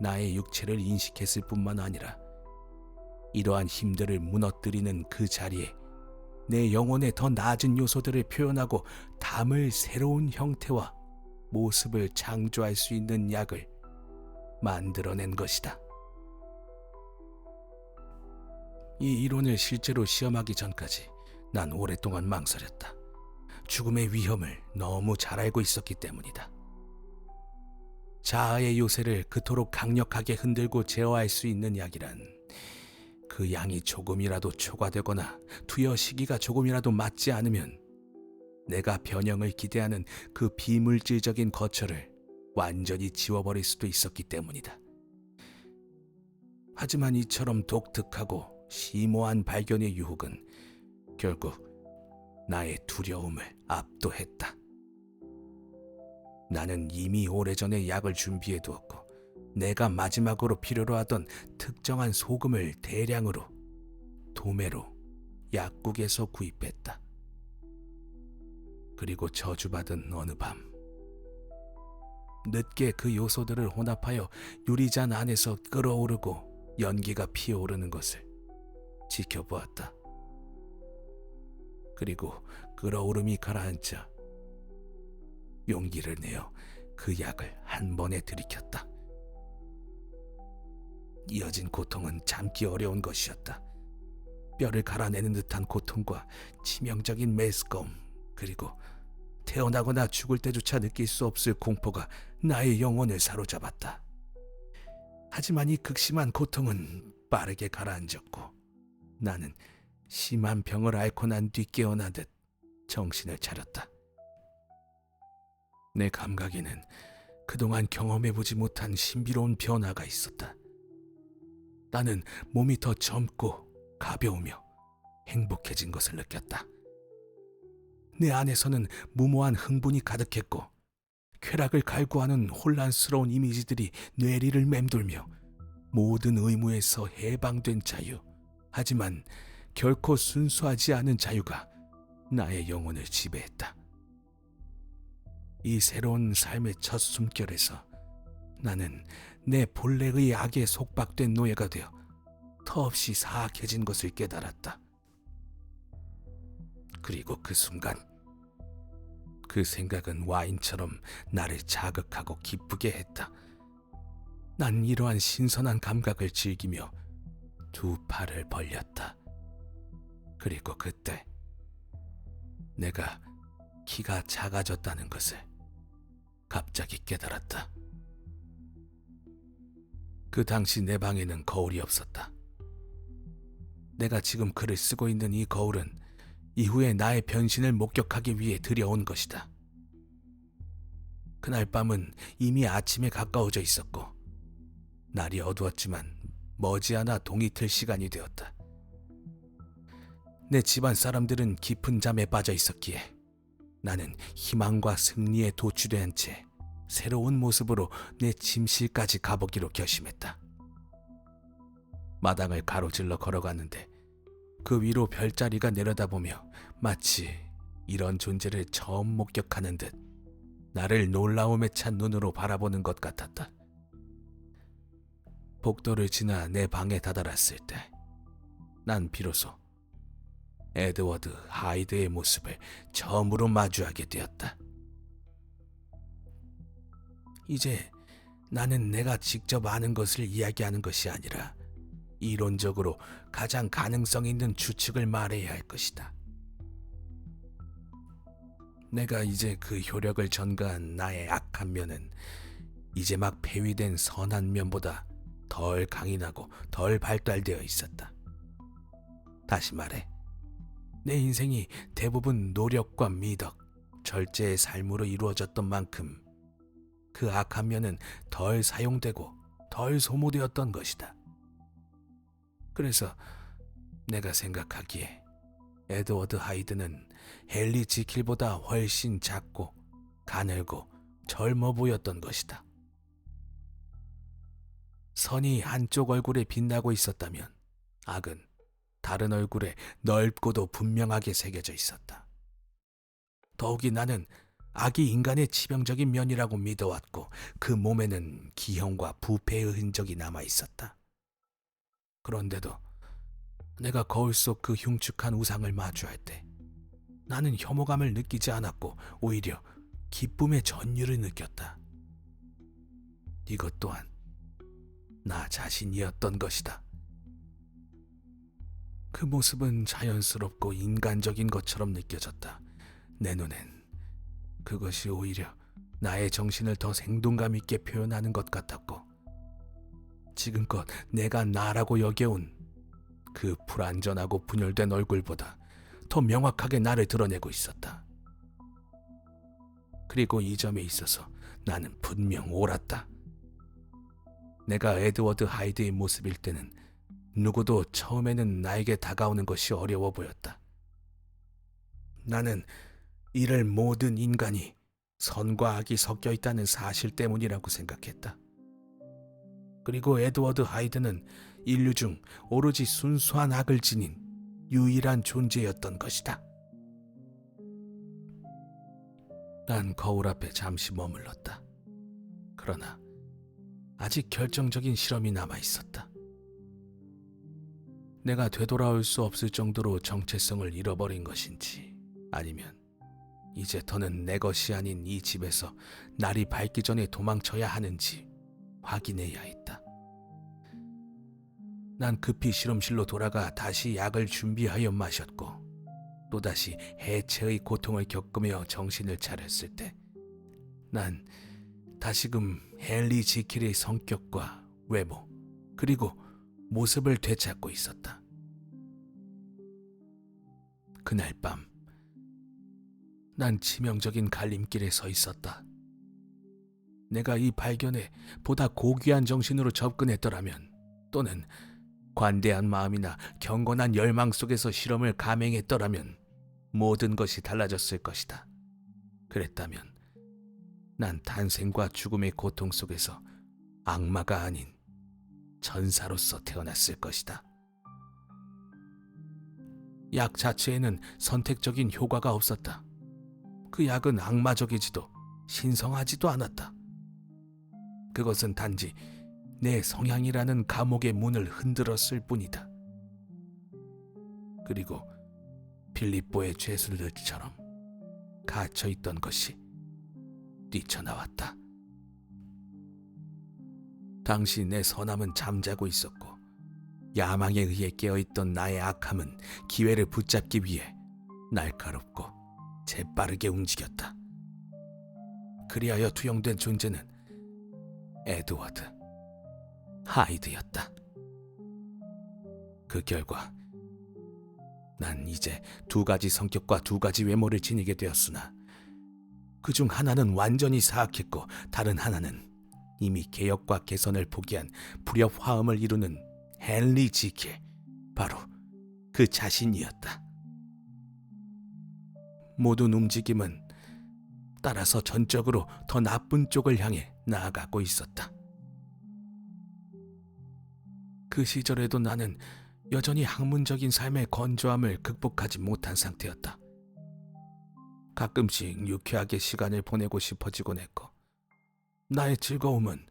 나의 육체를 인식했을 뿐만 아니라 이러한 힘들을 무너뜨리는 그 자리에 내 영혼의 더 낮은 요소들을 표현하고 담을 새로운 형태와 모습을 창조할 수 있는 약을 만들어낸 것이다. 이 이론을 실제로 시험하기 전까지 난 오랫동안 망설였다. 죽음의 위험을 너무 잘 알고 있었기 때문이다. 자아의 요새를 그토록 강력하게 흔들고 제어할 수 있는 약이란 그 양이 조금이라도 초과되거나 투여 시기가 조금이라도 맞지 않으면 내가 변형을 기대하는 그 비물질적인 거처를 완전히 지워버릴 수도 있었기 때문이다. 하지만 이처럼 독특하고 심오한 발견의 유혹은 결국 나의 두려움을 압도했다. 나는 이미 오래전에 약을 준비해 두었고 내가 마지막으로 필요로 하던 특정한 소금을 대량으로 도매로 약국에서 구입했다. 그리고 저주받은 어느 밤, 늦게 그 요소들을 혼합하여 유리잔 안에서 끓어오르고 연기가 피어오르는 것을 지켜보았다. 그리고 끓어오름이 가라앉자 용기를 내어 그 약을 한 번에 들이켰다. 이어진 고통은 참기 어려운 것이었다. 뼈를 갈아내는 듯한 고통과 치명적인 메스꺼움, 그리고 태어나거나 죽을 때조차 느낄 수 없을 공포가 나의 영혼을 사로잡았다. 하지만 이 극심한 고통은 빠르게 가라앉았고 나는 심한 병을 앓고 난 뒤 깨어나듯 정신을 차렸다. 내 감각에는 그동안 경험해보지 못한 신비로운 변화가 있었다. 나는 몸이 더 젊고 가벼우며 행복해진 것을 느꼈다. 내 안에서는 무모한 흥분이 가득했고 쾌락을 갈구하는 혼란스러운 이미지들이 뇌리를 맴돌며 모든 의무에서 해방된 자유, 하지만 결코 순수하지 않은 자유가 나의 영혼을 지배했다. 이 새로운 삶의 첫 숨결에서 나는 내 본래의 악에 속박된 노예가 되어 터없이 사악해진 것을 깨달았다. 그리고 그 순간 그 생각은 와인처럼 나를 자극하고 기쁘게 했다. 난 이러한 신선한 감각을 즐기며 두 팔을 벌렸다. 그리고 그때 내가 키가 작아졌다는 것을 갑자기 깨달았다. 그 당시 내 방에는 거울이 없었다. 내가 지금 글을 쓰고 있는 이 거울은 이후에 나의 변신을 목격하기 위해 들여온 것이다. 그날 밤은 이미 아침에 가까워져 있었고 날이 어두웠지만 머지않아 동이 틀 시간이 되었다. 내 집안 사람들은 깊은 잠에 빠져 있었기에 나는 희망과 승리에 도취된 채 새로운 모습으로 내 침실까지 가보기로 결심했다. 마당을 가로질러 걸어갔는데 그 위로 별자리가 내려다보며 마치 이런 존재를 처음 목격하는 듯 나를 놀라움에 찬 눈으로 바라보는 것 같았다. 복도를 지나 내 방에 다다랐을 때 난 비로소 에드워드 하이드의 모습을 처음으로 마주하게 되었다. 이제 나는 내가 직접 아는 것을 이야기하는 것이 아니라 이론적으로 가장 가능성 있는 추측을 말해야 할 것이다. 내가 이제 그 효력을 전가한 나의 악한 면은 이제 막 폐위된 선한 면보다 덜 강인하고 덜 발달되어 있었다. 다시 말해, 내 인생이 대부분 노력과 미덕, 절제의 삶으로 이루어졌던 만큼 그 악한 면은 덜 사용되고 덜 소모되었던 것이다. 그래서 내가 생각하기에 에드워드 하이드는 헨리 지킬보다 훨씬 작고 가늘고 젊어 보였던 것이다. 선이 한쪽 얼굴에 빛나고 있었다면 악은 다른 얼굴에 넓고도 분명하게 새겨져 있었다. 더욱이 나는 악이 인간의 치명적인 면이라고 믿어왔고 그 몸에는 기형과 부패의 흔적이 남아 있었다. 그런데도 내가 거울 속 그 흉측한 우상을 마주할 때 나는 혐오감을 느끼지 않았고 오히려 기쁨의 전율을 느꼈다. 이것 또한 나 자신이었던 것이다. 그 모습은 자연스럽고 인간적인 것처럼 느껴졌다. 내 눈엔 그것이 오히려 나의 정신을 더 생동감 있게 표현하는 것 같았고 지금껏 내가 나라고 여겨온 그 불완전하고 분열된 얼굴보다 더 명확하게 나를 드러내고 있었다. 그리고 이 점에 있어서 나는 분명 옳았다. 내가 에드워드 하이드의 모습일 때는 누구도 처음에는 나에게 다가오는 것이 어려워 보였다. 나는 이를 모든 인간이 선과 악이 섞여 있다는 사실 때문이라고 생각했다. 그리고 에드워드 하이드는 인류 중 오로지 순수한 악을 지닌 유일한 존재였던 것이다. 난 거울 앞에 잠시 머물렀다. 그러나 아직 결정적인 실험이 남아 있었다. 내가 되돌아올 수 없을 정도로 정체성을 잃어버린 것인지, 아니면 이제 더는 내 것이 아닌 이 집에서 날이 밝기 전에 도망쳐야 하는지 확인해야 했다. 난 급히 실험실로 돌아가 다시 약을 준비하여 마셨고, 또다시 해체의 고통을 겪으며 정신을 차렸을 때 난 다시금 헨리 지킬의 성격과 외모, 그리고 모습을 되찾고 있었다. 그날 밤 난 치명적인 갈림길에 서 있었다. 내가 이 발견에 보다 고귀한 정신으로 접근했더라면, 또는 관대한 마음이나 경건한 열망 속에서 실험을 감행했더라면 모든 것이 달라졌을 것이다. 그랬다면 난 탄생과 죽음의 고통 속에서 악마가 아닌 천사로서 태어났을 것이다. 약 자체에는 선택적인 효과가 없었다. 그 약은 악마적이지도 신성하지도 않았다. 그것은 단지 내 성향이라는 감옥의 문을 흔들었을 뿐이다. 그리고 빌립보의 죄수들처럼 갇혀있던 것이 뛰쳐나왔다. 당시 내 선함은 잠자고 있었고, 야망에 의해 깨어있던 나의 악함은 기회를 붙잡기 위해 날카롭고 재빠르게 움직였다. 그리하여 투영된 존재는 에드워드 하이드였다. 그 결과 난 이제 두 가지 성격과 두 가지 외모를 지니게 되었으나, 그중 하나는 완전히 사악했고 다른 하나는 이미 개혁과 개선을 포기한 불협화음을 이루는 헨리 지킬, 바로 그 자신이었다. 모든 움직임은 따라서 전적으로 더 나쁜 쪽을 향해 나아가고 있었다. 그 시절에도 나는 여전히 학문적인 삶의 건조함을 극복하지 못한 상태였다. 가끔씩 유쾌하게 시간을 보내고 싶어지곤 했고, 나의 즐거움은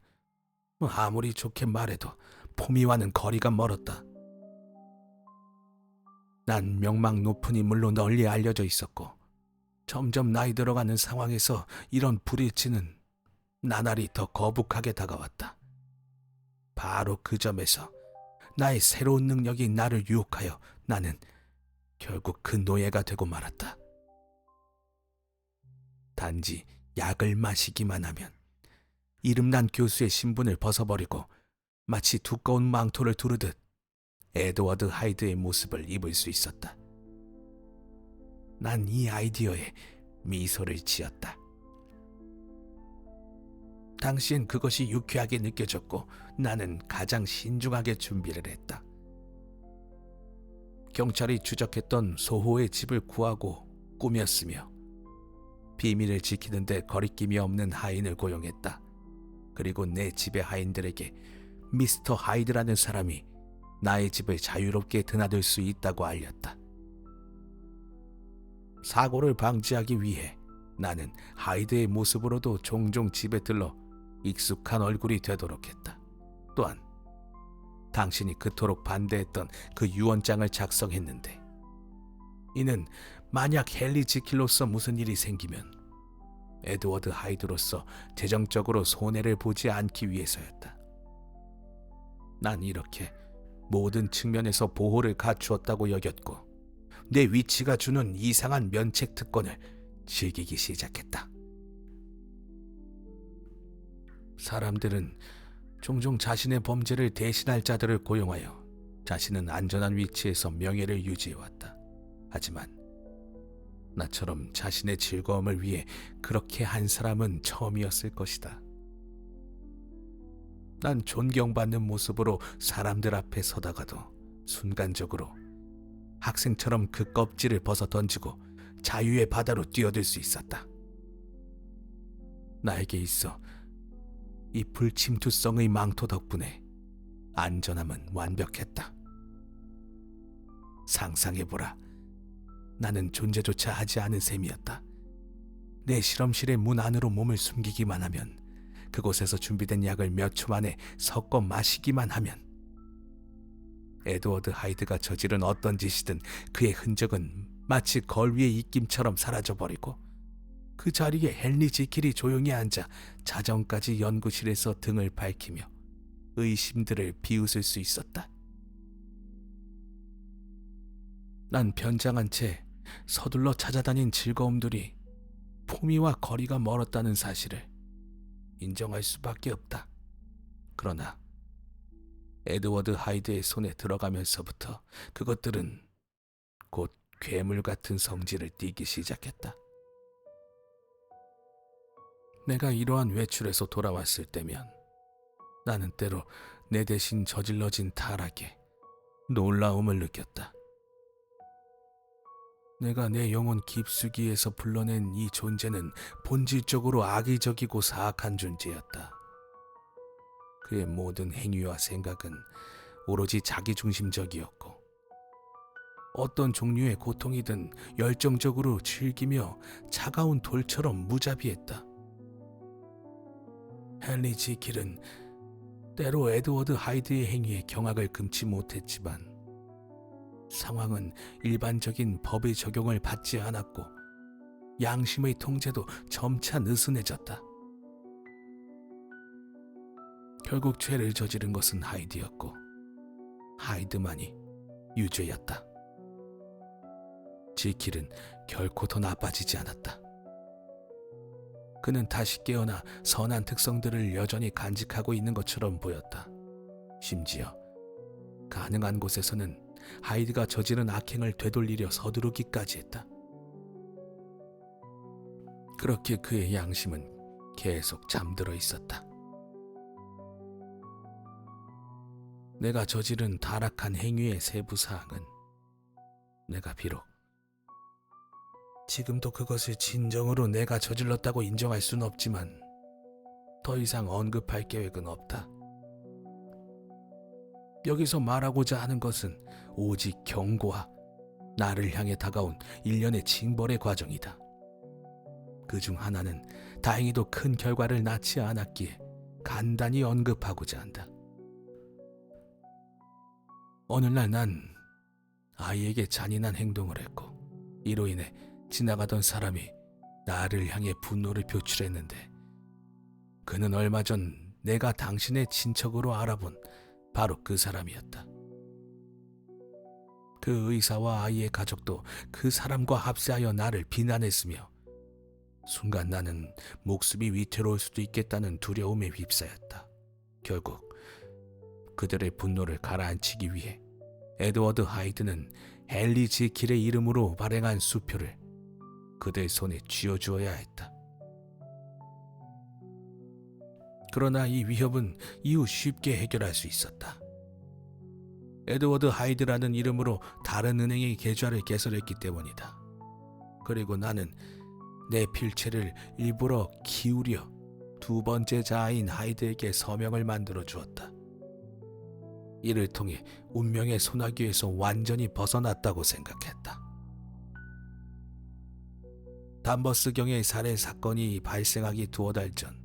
아무리 좋게 말해도 포미와는 거리가 멀었다. 난 명망 높은 인물로 널리 알려져 있었고, 점점 나이 들어가는 상황에서 이런 불일치는 나날이 더 거북하게 다가왔다. 바로 그 점에서 나의 새로운 능력이 나를 유혹하여 나는 결국 그 노예가 되고 말았다. 단지 약을 마시기만 하면 이름난 교수의 신분을 벗어버리고 마치 두꺼운 망토를 두르듯 에드워드 하이드의 모습을 입을 수 있었다. 난 이 아이디어에 미소를 지었다. 당시엔 그것이 유쾌하게 느껴졌고 나는 가장 신중하게 준비를 했다. 경찰이 추적했던 소호의 집을 구하고 꾸몄으며, 비밀을 지키는데 거리낌이 없는 하인을 고용했다. 그리고 내 집의 하인들에게 미스터 하이드라는 사람이 나의 집을 자유롭게 드나들 수 있다고 알렸다. 사고를 방지하기 위해 나는 하이드의 모습으로도 종종 집에 들러 익숙한 얼굴이 되도록 했다. 또한 당신이 그토록 반대했던 그 유언장을 작성했는데, 이는 만약 헨리 지킬로서 무슨 일이 생기면 에드워드 하이드로서 재정적으로 손해를 보지 않기 위해서였다. 난 이렇게 모든 측면에서 보호를 갖추었다고 여겼고, 내 위치가 주는 이상한 면책 특권을 즐기기 시작했다. 사람들은 종종 자신의 범죄를 대신할 자들을 고용하여 자신은 안전한 위치에서 명예를 유지해왔다. 하지만 나처럼 자신의 즐거움을 위해 그렇게 한 사람은 처음이었을 것이다. 난 존경받는 모습으로 사람들 앞에 서다가도 순간적으로 학생처럼 그 껍질을 벗어 던지고 자유의 바다로 뛰어들 수 있었다. 나에게 있어 이 불침투성의 망토 덕분에 안전함은 완벽했다. 상상해보라. 나는 존재조차 하지 않은 셈이었다. 내 실험실의 문 안으로 몸을 숨기기만 하면, 그곳에서 준비된 약을 몇 초 만에 섞어 마시기만 하면, 에드워드 하이드가 저지른 어떤 짓이든 그의 흔적은 마치 걸 위의 입김처럼 사라져버리고, 그 자리에 헨리 지킬이 조용히 앉아 자정까지 연구실에서 등을 밝히며 의심들을 비웃을 수 있었다. 난 변장한 채 서둘러 찾아다닌 즐거움들이 포미와 거리가 멀었다는 사실을 인정할 수밖에 없다. 그러나 에드워드 하이드의 손에 들어가면서부터 그것들은 곧 괴물 같은 성질을 띠기 시작했다. 내가 이러한 외출에서 돌아왔을 때면 나는 때로 내 대신 저질러진 타락에 놀라움을 느꼈다. 내가 내 영혼 깊숙이에서 불러낸 이 존재는 본질적으로 악의적이고 사악한 존재였다. 그의 모든 행위와 생각은 오로지 자기중심적이었고, 어떤 종류의 고통이든 열정적으로 즐기며 차가운 돌처럼 무자비했다. 헨리 지킬은 때로 에드워드 하이드의 행위에 경악을 금치 못했지만, 상황은 일반적인 법의 적용을 받지 않았고 양심의 통제도 점차 느슨해졌다. 결국 죄를 저지른 것은 하이드였고, 하이드만이 유죄였다. 지킬은 결코 더 나빠지지 않았다. 그는 다시 깨어나 선한 특성들을 여전히 간직하고 있는 것처럼 보였다. 심지어 가능한 곳에서는 하이드가 저지른 악행을 되돌리려 서두르기까지 했다. 그렇게 그의 양심은 계속 잠들어 있었다. 내가 저지른 타락한 행위의 세부 사항은 내가 비록 지금도 그것을 진정으로 내가 저질렀다고 인정할 수는 없지만 더 이상 언급할 계획은 없다. 여기서 말하고자 하는 것은 오직 경고와 나를 향해 다가온 일련의 징벌의 과정이다. 그중 하나는 다행히도 큰 결과를 낳지 않았기에 간단히 언급하고자 한다. 어느 날 난 아이에게 잔인한 행동을 했고, 이로 인해 지나가던 사람이 나를 향해 분노를 표출했는데, 그는 얼마 전 내가 당신의 친척으로 알아본 바로 그 사람이었다. 그 의사와 아이의 가족도 그 사람과 합세하여 나를 비난했으며, 순간 나는 목숨이 위태로울 수도 있겠다는 두려움에 휩싸였다. 결국 그들의 분노를 가라앉히기 위해 에드워드 하이드는 헨리 지킬의 이름으로 발행한 수표를 그들 손에 쥐어주어야 했다. 그러나 이 위협은 이후 쉽게 해결할 수 있었다. 에드워드 하이드라는 이름으로 다른 은행의 계좌를 개설했기 때문이다. 그리고 나는 내 필체를 일부러 기울여 두 번째 자아인 하이드에게 서명을 만들어 주었다. 이를 통해 운명의 소나기에서 완전히 벗어났다고 생각했다. 단버스경의 살해 사건이 발생하기 두어 달 전,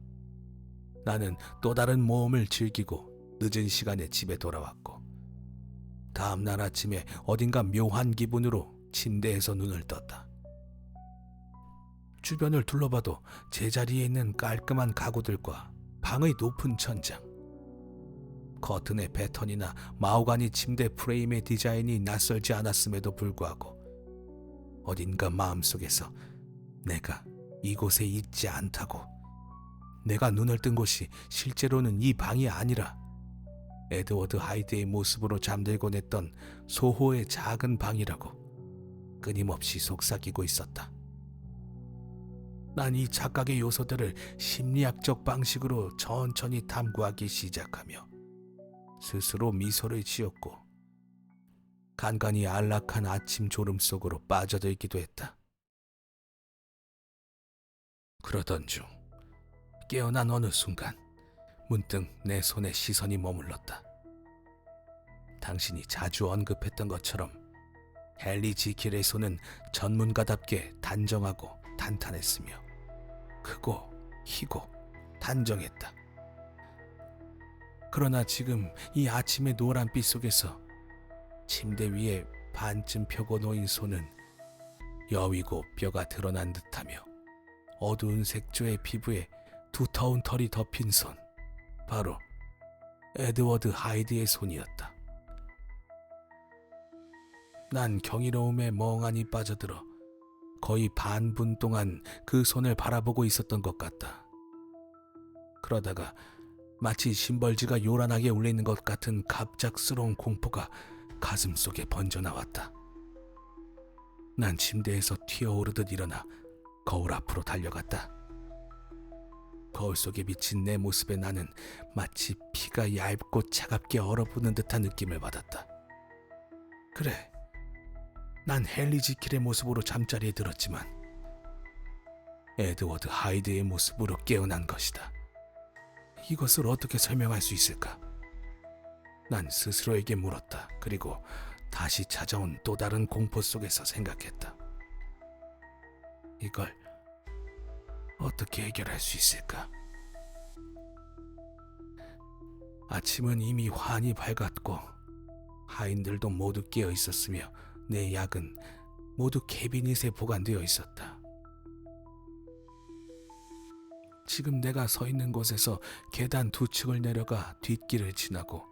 나는 또 다른 모험을 즐기고 늦은 시간에 집에 돌아왔고, 다음 날 아침에 어딘가 묘한 기분으로 침대에서 눈을 떴다. 주변을 둘러봐도 제자리에 있는 깔끔한 가구들과 방의 높은 천장, 커튼의 패턴이나 마호가니 침대 프레임의 디자인이 낯설지 않았음에도 불구하고 어딘가 마음속에서 내가 이곳에 있지 않다고, 내가 눈을 뜬 곳이 실제로는 이 방이 아니라 에드워드 하이드의 모습으로 잠들곤 했던 소호의 작은 방이라고 끊임없이 속삭이고 있었다. 난 이 착각의 요소들을 심리학적 방식으로 천천히 탐구하기 시작하며 스스로 미소를 지었고, 간간히 안락한 아침 졸음 속으로 빠져들기도 했다. 그러던 중 깨어난 어느 순간 문득 내 손에 시선이 머물렀다. 당신이 자주 언급했던 것처럼 헨리 지킬의 손은 전문가답게 단정하고 탄탄했으며 크고 희고 단정했다. 그러나 지금 이 아침의 노란빛 속에서 침대 위에 반쯤 펴고 놓인 손은 여위고 뼈가 드러난 듯하며 어두운 색조의 피부에 두터운 털이 덮인 손, 바로 에드워드 하이드의 손이었다. 난 경이로움에 멍하니 빠져들어 거의 반분 동안 그 손을 바라보고 있었던 것 같다. 그러다가 마치 심벌지가 요란하게 울리는 것 같은 갑작스러운 공포가 가슴 속에 번져나왔다. 난 침대에서 튀어오르듯 일어나 거울 앞으로 달려갔다. 거울 속에 비친 내 모습에 나는 마치 피가 얇고 차갑게 얼어붙는 듯한 느낌을 받았다. 그래, 난 헨리 지킬의 모습으로 잠자리에 들었지만 에드워드 하이드의 모습으로 깨어난 것이다. 이것을 어떻게 설명할 수 있을까? 난 스스로에게 물었다. 그리고 다시 찾아온 또 다른 공포 속에서 생각했다. 이걸 어떻게 해결할 수 있을까? 아침은 이미 환히 밝았고 하인들도 모두 깨어 있었으며 내 약은 모두 캐비닛에 보관되어 있었다. 지금 내가 서 있는 곳에서 계단 2층을 내려가 뒷길을 지나고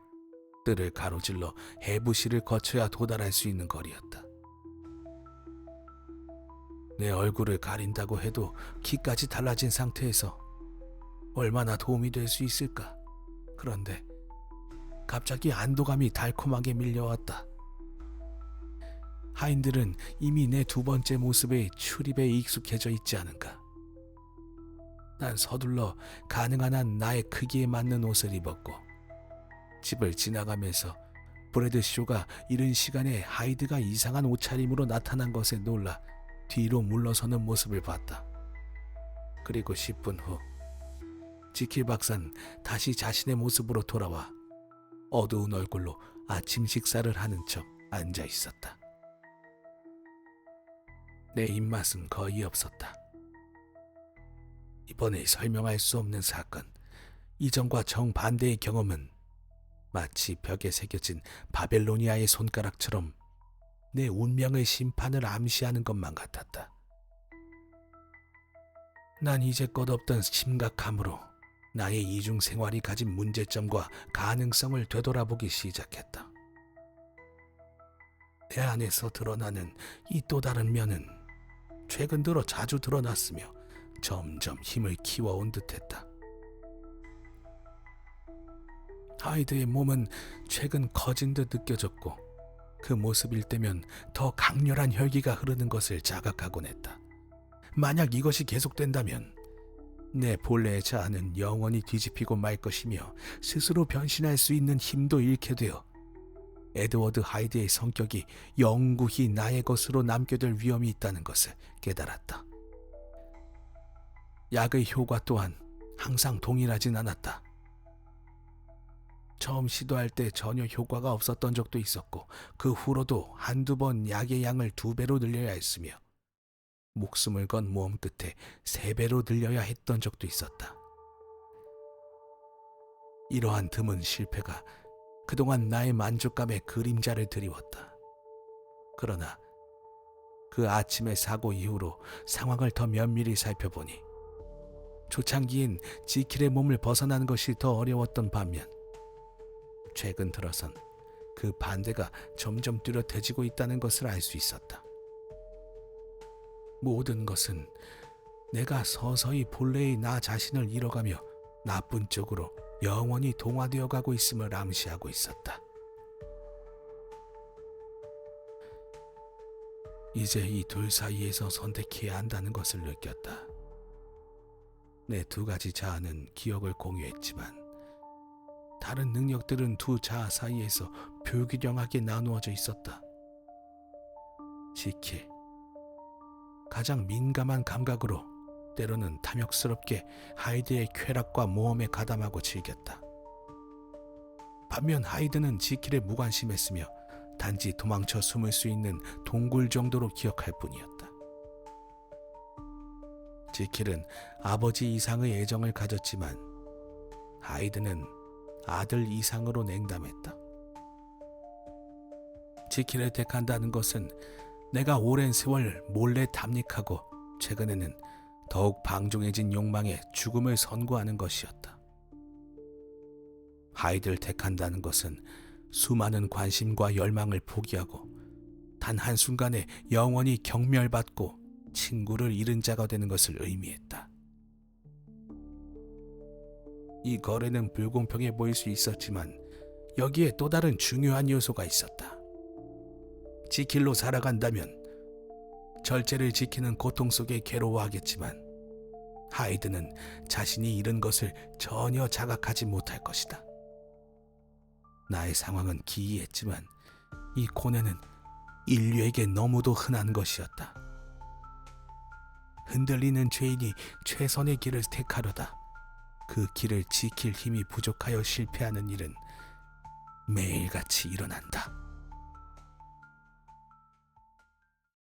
뜰을 가로질러 해부실을 거쳐야 도달할 수 있는 거리였다. 내 얼굴을 가린다고 해도 키까지 달라진 상태에서 얼마나 도움이 될 수 있을까? 그런데 갑자기 안도감이 달콤하게 밀려왔다. 하인들은 이미 내 2번째 모습의 출입에 익숙해져 있지 않은가? 난 서둘러 가능한 한 나의 크기에 맞는 옷을 입었고 집을 지나가면서 브래드 쇼가 이른 시간에 하이드가 이상한 옷차림으로 나타난 것에 놀라 뒤로 물러서는 모습을 봤다. 그리고 10분 후 지킬 박사는 다시 자신의 모습으로 돌아와 어두운 얼굴로 아침 식사를 하는 척 앉아 있었다. 내 입맛은 거의 없었다. 이번에 설명할 수 없는 사건, 이전과 정반대의 경험은 마치 벽에 새겨진 바벨로니아의 손가락처럼 내 운명의 심판을 암시하는 것만 같았다. 난 이제껏 없던 심각함으로 나의 이중 생활이 가진 문제점과 가능성을 되돌아보기 시작했다. 내 안에서 드러나는 이 또 다른 면은 최근 들어 자주 드러났으며 점점 힘을 키워온 듯했다. 하이드의 몸은 최근 커진 듯 느껴졌고 그 모습일 때면 더 강렬한 혈기가 흐르는 것을 자각하곤 했다. 만약 이것이 계속된다면 내 본래의 자아는 영원히 뒤집히고 말 것이며 스스로 변신할 수 있는 힘도 잃게 되어 에드워드 하이드의 성격이 영구히 나의 것으로 남게 될 위험이 있다는 것을 깨달았다. 약의 효과 또한 항상 동일하진 않았다. 처음 시도할 때 전혀 효과가 없었던 적도 있었고 그 후로도 한두 번 약의 양을 2배로 늘려야 했으며 목숨을 건 모험 끝에 3배로 늘려야 했던 적도 있었다. 이러한 드문 실패가 그동안 나의 만족감에 그림자를 드리웠다. 그러나 그 아침의 사고 이후로 상황을 더 면밀히 살펴보니 초창기엔 지킬의 몸을 벗어나는 것이 더 어려웠던 반면 최근 들어선 그 반대가 점점 뚜렷해지고 있다는 것을 알 수 있었다. 모든 것은 내가 서서히 본래의 나 자신을 잃어가며 나쁜 쪽으로 영원히 동화되어 가고 있음을 암시하고 있었다. 이제 이 둘 사이에서 선택해야 한다는 것을 느꼈다. 내 2가지 자아는 기억을 공유했지만 다른 능력들은 2 자아 사이에서 불균형하게 나누어져 있었다. 지킬, 가장 민감한 감각으로 때로는 탐욕스럽게 하이드의 쾌락과 모험에 가담하고 즐겼다. 반면 하이드는 지킬에 무관심했으며 단지 도망쳐 숨을 수 있는 동굴 정도로 기억할 뿐이었다. 지킬은 아버지 이상의 애정을 가졌지만 하이드는 아들 이상으로 냉담했다. 지킬을 택한다는 것은 내가 오랜 세월 몰래 담닉하고 최근에는 더욱 방종해진 욕망에 죽음을 선고하는 것이었다. 하이드를 택한다는 것은 수많은 관심과 열망을 포기하고 단 한순간에 영원히 경멸받고 친구를 잃은 자가 되는 것을 의미했다. 이 거래는 불공평해 보일 수 있었지만 여기에 또 다른 중요한 요소가 있었다. 지킬로 살아간다면 절제를 지키는 고통 속에 괴로워하겠지만 하이드는 자신이 잃은 것을 전혀 자각하지 못할 것이다. 나의 상황은 기이했지만 이 고뇌는 인류에게 너무도 흔한 것이었다. 흔들리는 죄인이 최선의 길을 택하려다 그 길을 지킬 힘이 부족하여 실패하는 일은 매일같이 일어난다.